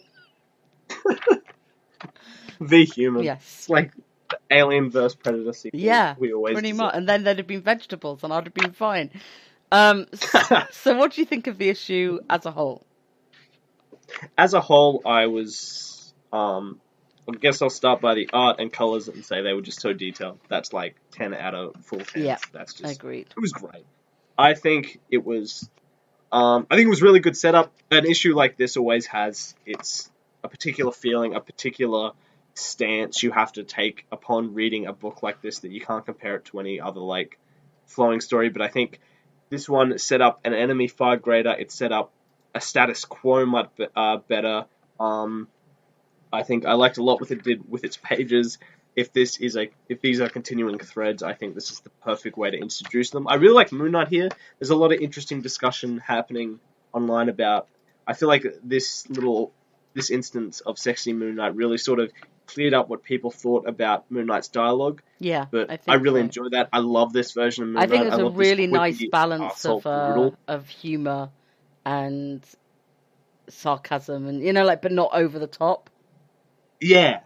The human. Yes. It's like the Alien vs. Predator sequel. Yeah, we always pretty deserve. much. And then there'd have been vegetables and I'd have been fine. So what do you think of the issue as a whole? As a whole, I was... I guess I'll start by the art and colours and say they were just so detailed. That's like 10 out of 10. Yeah, that's just agreed. It was great. I think it was really good setup. An issue like this always has a particular feeling, a particular stance you have to take upon reading a book like this that you can't compare it to any other like flowing story. But I think this one set up an enemy far greater. It set up a status quo much better. I think I liked a lot what it did with its pages. If these are continuing threads, I think this is the perfect way to introduce them. I really like Moon Knight here. There's a lot of interesting discussion happening online about. I feel like this instance of sexy Moon Knight really sort of cleared up what people thought about Moon Knight's dialogue. Yeah, but I really enjoy that. I love this version of Moon Knight. I think it was a really nice balance of humor and sarcasm, and but not over the top. Yeah.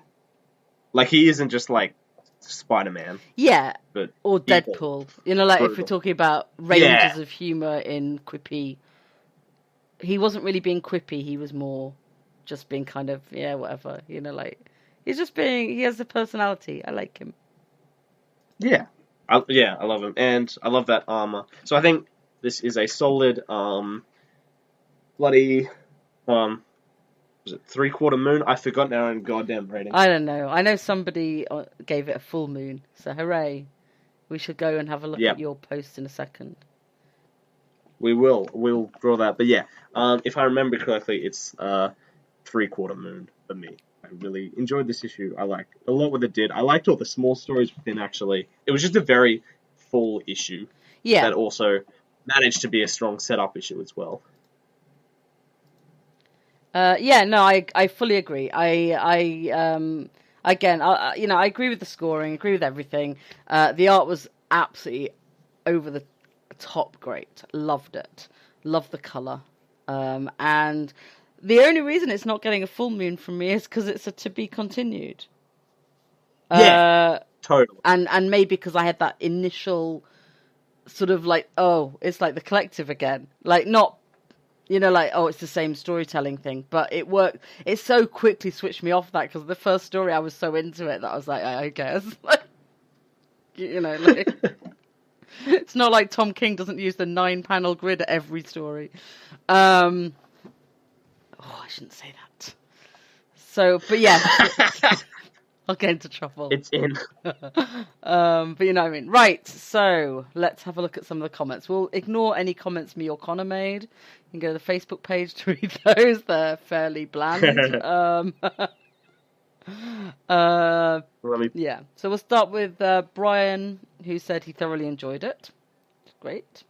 Like, he isn't just, like, Spider-Man. Yeah, but or Deadpool. If we're talking about ranges of humour in quippy, he wasn't really being quippy, he was more just being kind of, whatever. He's just he has a personality. I like him. Yeah. I love him. And I love that armour. So I think this is a solid, bloody, was it 3/4 moon? I forgot now in goddamn rating. I don't know. I know somebody gave it a full moon, so hooray. We should go and have a look at your post in a second. We will. We'll draw that. But yeah, if I remember correctly, it's 3/4 moon for me. I really enjoyed this issue. I liked a lot what it did. I liked all the small stories within, actually. It was just a very full issue. Yeah. That also managed to be a strong setup issue as well. I fully agree. I agree with the scoring, agree with everything. The art was absolutely over the top great. Loved it. Loved the colour. And the only reason it's not getting a full moon from me is because it's a to be continued. Totally. And maybe because I had that initial sort of like, it's like the collective again. Like, not... it's the same storytelling thing, but it worked. It so quickly switched me off that because the first story I was so into it that I was like, I guess, it's not like Tom King doesn't use the 9-panel grid at every story. I shouldn't say that. So, but yeah, I'll get into trouble. It's in. But you know what I mean. Right, so let's have a look at some of the comments. We'll ignore any comments me or Connor made. You can go to the Facebook page to read those. They're fairly bland. Yeah. So we'll start with Brian, who said he thoroughly enjoyed it. Great.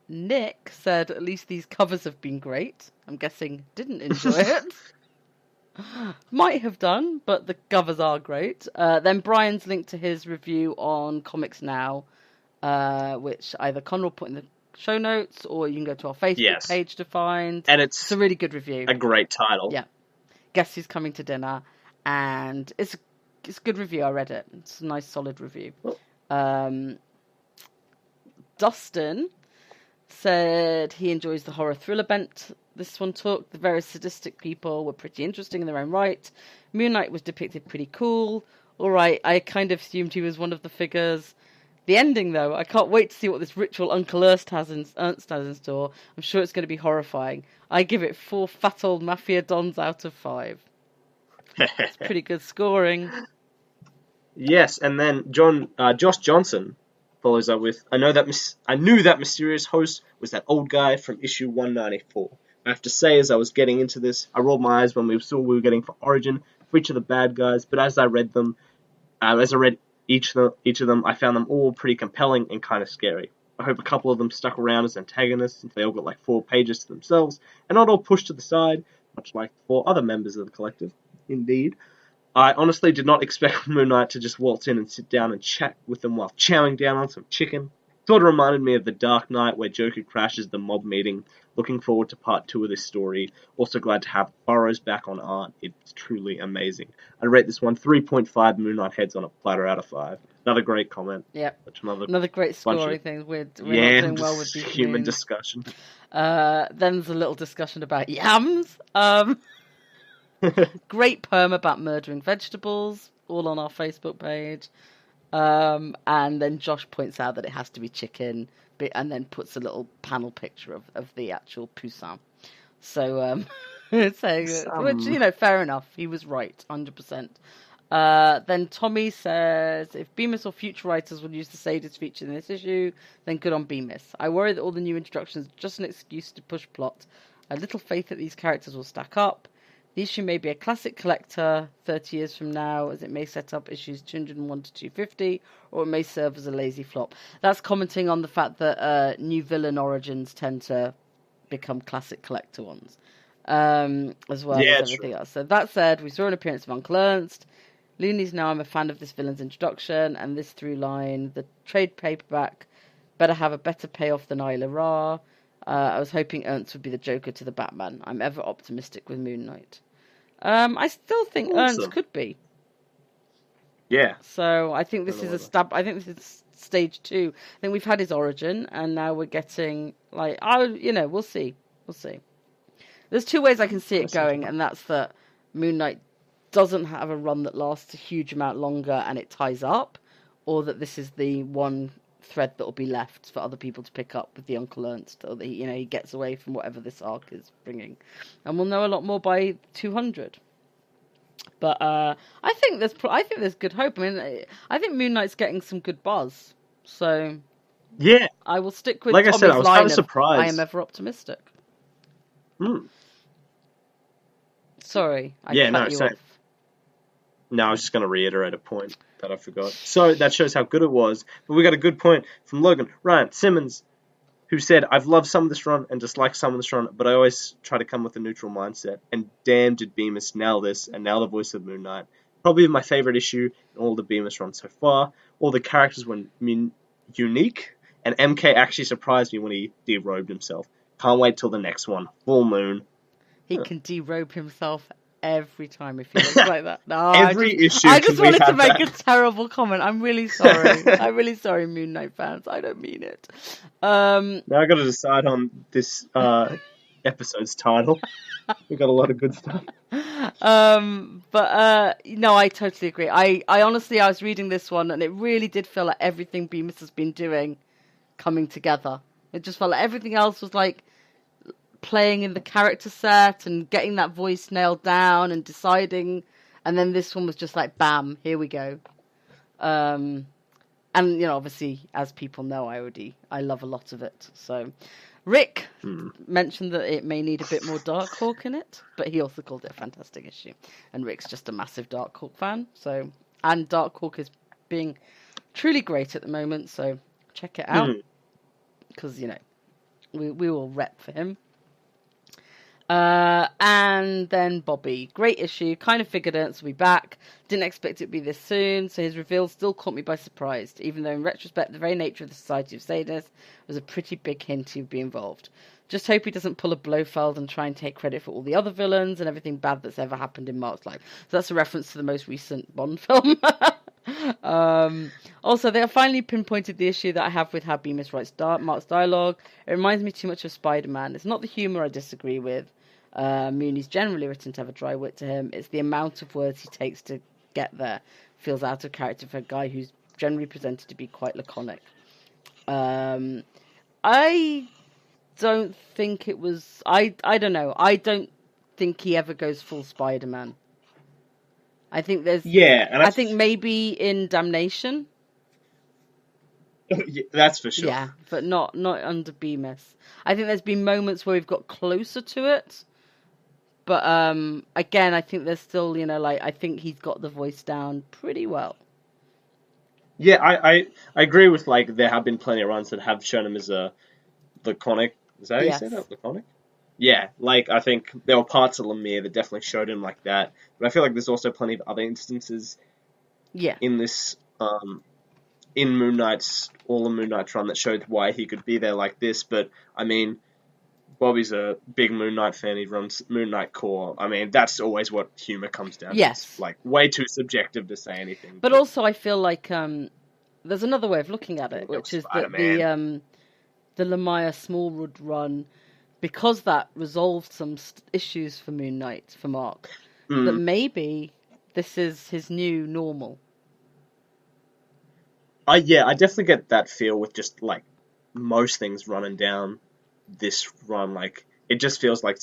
Nick said, at least these covers have been great. I'm guessing didn't enjoy it. Might have done, but the covers are great. Then Brian's linked to his review on Comics Now, which either Connor will put in the show notes, or you can go to our Facebook page to find. And it's a really good review. A great title. Yeah. Guess Who's Coming to Dinner. And it's a good review. I read it. It's a nice, solid review. Dustin said he enjoys the horror thriller bent this one took. The very sadistic people were pretty interesting in their own right. Moon Knight was depicted pretty cool. All right, I kind of assumed he was one of the figures. The ending, though, I can't wait to see what this ritual Uncle Ernst has in store. I'm sure it's going to be horrifying. I give it 4 fat old mafia dons out of 5. It's pretty good scoring. Yes, and then Josh Johnson follows up with, I knew that mysterious host was that old guy from issue 194. I have to say, as I was getting into this, I rolled my eyes when we saw we were getting for Origin for each of the bad guys, but as I read each of them, I found them all pretty compelling and kind of scary. I hope a couple of them stuck around as antagonists since they all got like 4 pages to themselves and not all pushed to the side, much like 4 other members of the collective. Indeed. I honestly did not expect Moon Knight to just waltz in and sit down and chat with them while chowing down on some chicken. Sort of reminded me of The Dark Knight, where Joker crashes the mob meeting. Looking forward to part 2 of this story. Also glad to have Burrows back on art. It's truly amazing. I'd rate this one 3.5 Moon Knight heads on a platter out of 5. Another great comment. Yep. Another great scoring thing. We're not doing well with these human discussion. Then there's a little discussion about yams. Great poem about murdering vegetables, all on our Facebook page. And then Josh points out that it has to be chicken, and then puts a little panel picture of the actual poussin. So, which, fair enough. He was right, 100%. Then Tommy says, if Bemis or future writers will use the sadist feature in this issue, then good on Bemis. I worry that all the new introductions are just an excuse to push plot. I have little faith that these characters will stack up. The issue may be a classic collector 30 years from now, as it may set up issues 201 to 250, or it may serve as a lazy flop. That's commenting on the fact that new villain origins tend to become classic collector ones, as well as everything else. So that said, we saw an appearance of Uncle Ernst. Loonies know I'm a fan of this villain's introduction, and this through line. The trade paperback better have a better payoff than Isla Ra. I was hoping Ernst would be the Joker to the Batman. I'm ever optimistic with Moon Knight. I still think Ernst could be. Yeah. So I think this is I think this is stage 2. I think we've had his origin, and now we're getting we'll see. We'll see. There's 2 ways I can see it going, and that's that Moon Knight doesn't have a run that lasts a huge amount longer and it ties up, or that this is the one thread that will be left for other people to pick up with the Uncle Ernst, or that he gets away from whatever this arc is bringing, and we'll know a lot more by 200. But I think there's good hope. I mean, I think Moon Knight's getting some good buzz, so yeah, I will stick with. Like Tommy's I said, I was line kind of surprised. I am ever optimistic. Sorry, I cut you off. No, I was just going to reiterate a point that I forgot. So that shows how good it was. But we got a good point from Logan Ryan Simmons, who said, I've loved some of this run and disliked some of this run, but I always try to come with a neutral mindset. And damn, did Bemis nail this, and nail the voice of Moon Knight. Probably my favorite issue in all the Bemis runs so far. All the characters were unique, and MK actually surprised me when he derobed himself. Can't wait till the next one. Full Moon. He can derobe himself every time if he looks like that. No, issue. I just wanted to make a terrible comment. I'm really sorry. I'm really sorry, Moon Knight fans. I don't mean it. Now I got to decide on this episode's title. We got a lot of good stuff. No, I totally agree. I honestly, I was reading this one and it really did feel like everything Bemis has been doing coming together. It just felt like everything else was like playing in the character set and getting that voice nailed down and deciding, and then this one was just like bam, here we go. And obviously, as people know, I love a lot of it. So Rick mentioned that it may need a bit more Darkhawk in it, but he also called it a fantastic issue, and Rick's just a massive Darkhawk fan, and Darkhawk is being truly great at the moment, so check it out, because we will rep for him. And then Bobby, great issue, kind of figured Ernst would be back, didn't expect it to be this soon, so his reveal still caught me by surprise, even though in retrospect the very nature of the Society of Sadists was a pretty big hint he would be involved. Just hope he doesn't pull a Blofeld and try and take credit for all the other villains and everything bad that's ever happened in Mark's life. So that's a reference to the most recent Bond film. Also, they have finally pinpointed the issue that I have with how Bemis writes Mark's dialogue. It reminds me too much of Spider-Man. It's not the humour I disagree with. Moonie's generally written to have a dry wit to him. It's the amount of words he takes to get there. Feels out of character for a guy who's generally presented to be quite laconic. I don't think it was... I don't know. I don't think he ever goes full Spider-Man. I think there's... Yeah. And I think maybe in Damnation. Yeah, that's for sure. Yeah, but not under Bemis. I think there's been moments where we've got closer to it. But again, I think there's still, I think he's got the voice down pretty well. Yeah, I agree with, like, there have been plenty of runs that have shown him as a laconic. Is that how you say that? Laconic? Yeah, like, I think there were parts of Lemire that definitely showed him like that. But I feel like there's also plenty of other instances in this, in Moon Knight's, all the Moon Knight's run that showed why he could be there like this. But, I mean, Bobby's a big Moon Knight fan. He runs Moon Knight Core. I mean, that's always what humor comes down to. It's, like, way too subjective to say anything. But also, I feel like there's another way of looking at it, which is that the Lemire Smallwood run, because that resolved some issues for Moon Knight, for Mark, that maybe this is his new normal. I definitely get that feel with just, like, most things running down this run. Like, it just feels like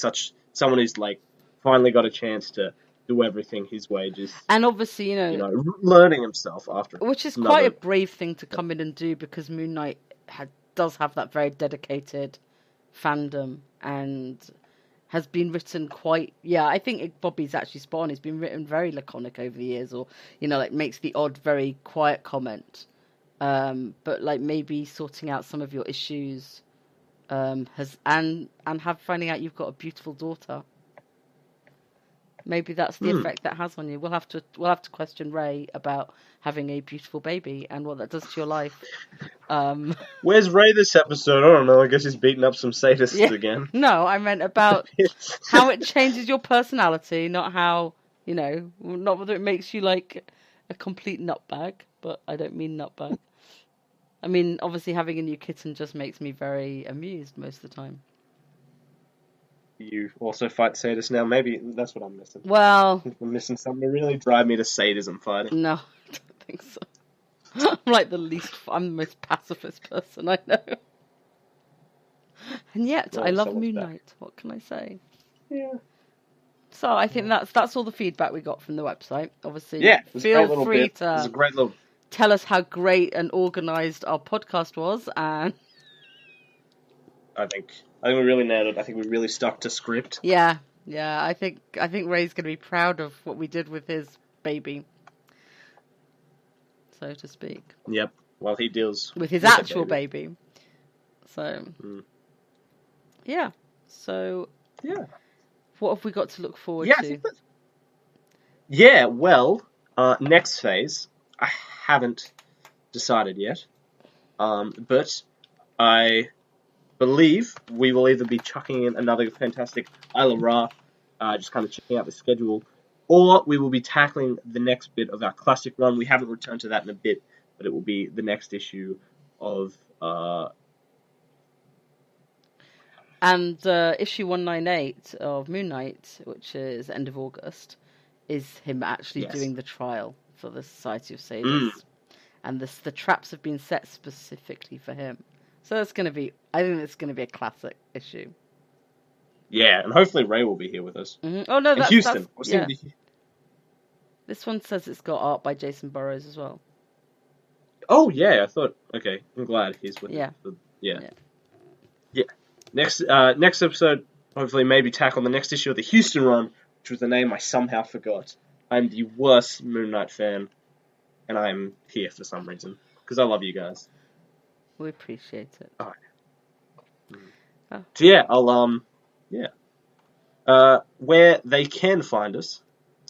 someone who's, like, finally got a chance to do everything his way, just, and obviously, you know, learning himself after, which is quite a brave thing to come in and do, because Moon Knight does have that very dedicated fandom and has been written quite. I think Bobby's actually spot on. He's been written very laconic over the years, or, you know, like, makes the odd very quiet comment, but, like, maybe sorting out some of your issues finding out you've got a beautiful daughter. Maybe that's the effect that has on you. We'll have to question Ray about having a beautiful baby and what that does to your life. Where's Ray this episode? I don't know. I guess he's beating up some sadists again. No, I meant about how it changes your personality, not how, you know, not whether it makes you, like, a complete nutbag, but I don't mean nutbag. I mean, obviously having a new kitten just makes me very amused most of the time. You also fight sadists now? Maybe that's what I'm missing. Well, I'm missing something to really drive me to sadism fighting. No, I don't think so. I'm the most pacifist person I know. And yet, I love Moon Knight. What can I say? Yeah. So I think that's all the feedback we got from the website. Obviously, feel free to. It was a great little. Tell us how great and organised our podcast was, and I think we really nailed it. I think we really stuck to script. Yeah. I think Ray's going to be proud of what we did with his baby, so to speak. Yep. While he deals with his actual baby. So. Yeah. So. Yeah. What have we got to look forward to? Yeah. Well, next phase, I haven't decided yet, but I believe we will either be chucking in another fantastic Isla Ra, just kind of checking out the schedule, or we will be tackling the next bit of our classic run. We haven't returned to that in a bit, but it will be the next issue of... And issue 198 of Moon Knight, which is end of August, is him actually doing the trial for the Society of Sadists. And the traps have been set specifically for him. So I think it's going to be a classic issue. Yeah, and hopefully Ray will be here with us. Mm-hmm. Oh, no, that's... Houston. This one says it's got art by Jacen Burrows as well. Oh, yeah, I thought... Okay, I'm glad he's with us. Yeah. Next episode, hopefully maybe tackle the next issue of the Houston run, which was the name I somehow forgot. I'm the worst Moon Knight fan, and I'm here for some reason, because I love you guys. We appreciate it. All right. So yeah, where they can find us,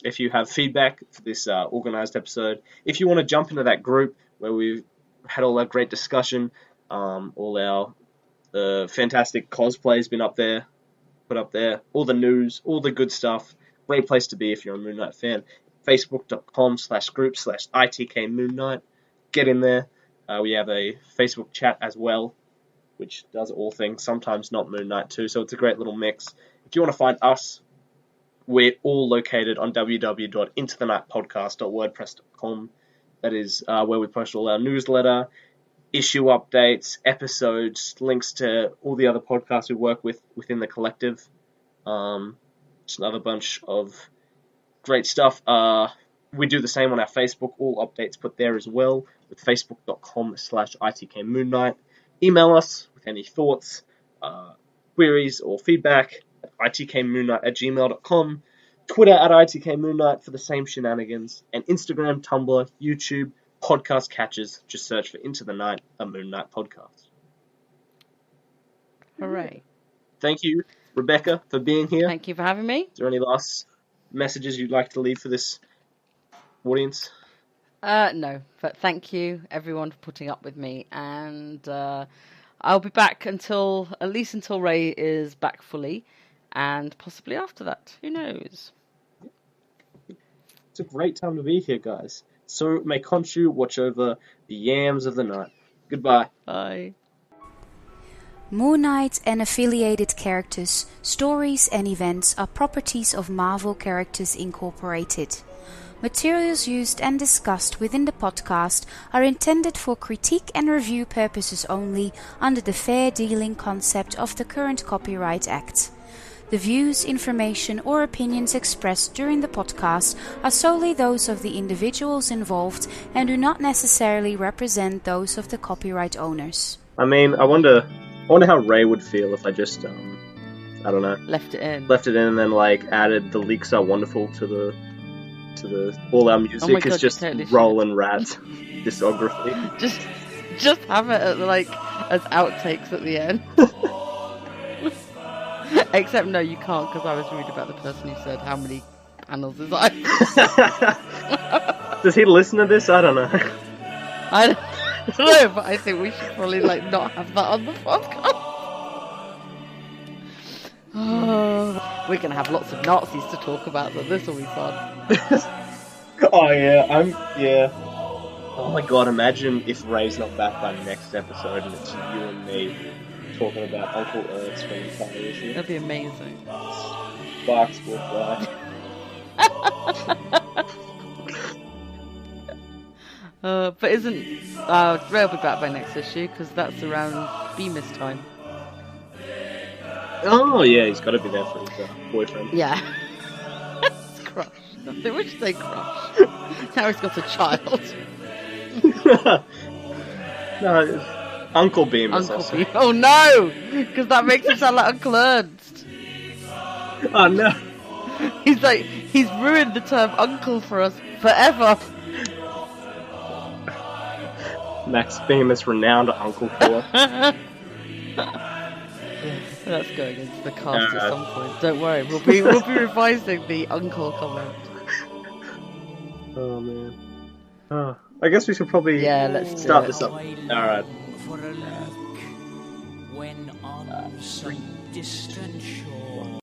if you have feedback for this organised episode, if you want to jump into that group where we've had all that great discussion, all our fantastic cosplay has been put up there, all the news, all the good stuff. Great place to be if you're a Moon Knight fan. Facebook.com/group/ITK Moon Knight. Get in there. We have a Facebook chat as well, which does all things, sometimes not Moon Knight too, so it's a great little mix. If you want to find us, we're all located on www.intothenightpodcast.wordpress.com. That is where we post all our newsletter, issue updates, episodes, links to all the other podcasts we work with within the collective. Just another bunch of great stuff. We do the same on our Facebook, all updates put there as well, with facebook.com/ITK Moon Knight. Email us with any thoughts, queries, or feedback at itkmoonnight@gmail.com. Twitter at ITK Moon Knight for the same shenanigans. And Instagram, Tumblr, YouTube, podcast catches. Just search for Into the Night, a Moon Knight podcast. Hooray. Thank you, Rebecca, for being here. Thank you for having me. Is there any last messages you'd like to leave for this audience? No, but thank you everyone for putting up with me, and I'll be back at least until Ray is back fully, and possibly after that. Who knows? It's a great time to be here, guys. So may Khonshu watch over the yams of the night. Goodbye. Bye. Moon Knight and affiliated characters, stories and events are properties of Marvel Characters Incorporated. Materials used and discussed within the podcast are intended for critique and review purposes only under the fair dealing concept of the current Copyright Act. The views, information or opinions expressed during the podcast are solely those of the individuals involved and do not necessarily represent those of the copyright owners. I mean, I wonder how Ray would feel if I just, I don't know. Left it in and then, like, added The Leaks Are Wonderful to the all our music. God, is just totally Roland Rat's discography. Just have it as outtakes at the end. Except no, you can't, because I was rude about the person who said how many panels is I. Does he listen to this? I don't know. I don't know, but I think we should probably not have that on the podcast. Oh, we're gonna have lots of Nazis to talk about, so this will be fun. Oh yeah. Oh my god, imagine if Ray's not back by next episode and it's you and me talking about Uncle Ernst from the entire issue. That'd be amazing. Sparks will fly. But isn't Ray will be back by next issue, because that's around Bemis time. Oh yeah, he's got to be there for his boyfriend. Yeah. It's Crush. They wish they Crush. Now he's got a child. No, it's Uncle Bemis. Oh no! Because that makes him sound like Uncle Ernst. Oh no! He's ruined the term uncle for us forever. Max Bemis, renowned uncle killer. That's going into the cast at some point. Don't worry, we'll be revising the uncle comment. Oh man. Oh, I guess we should probably let's start this up. All right. For a look when on some distant shore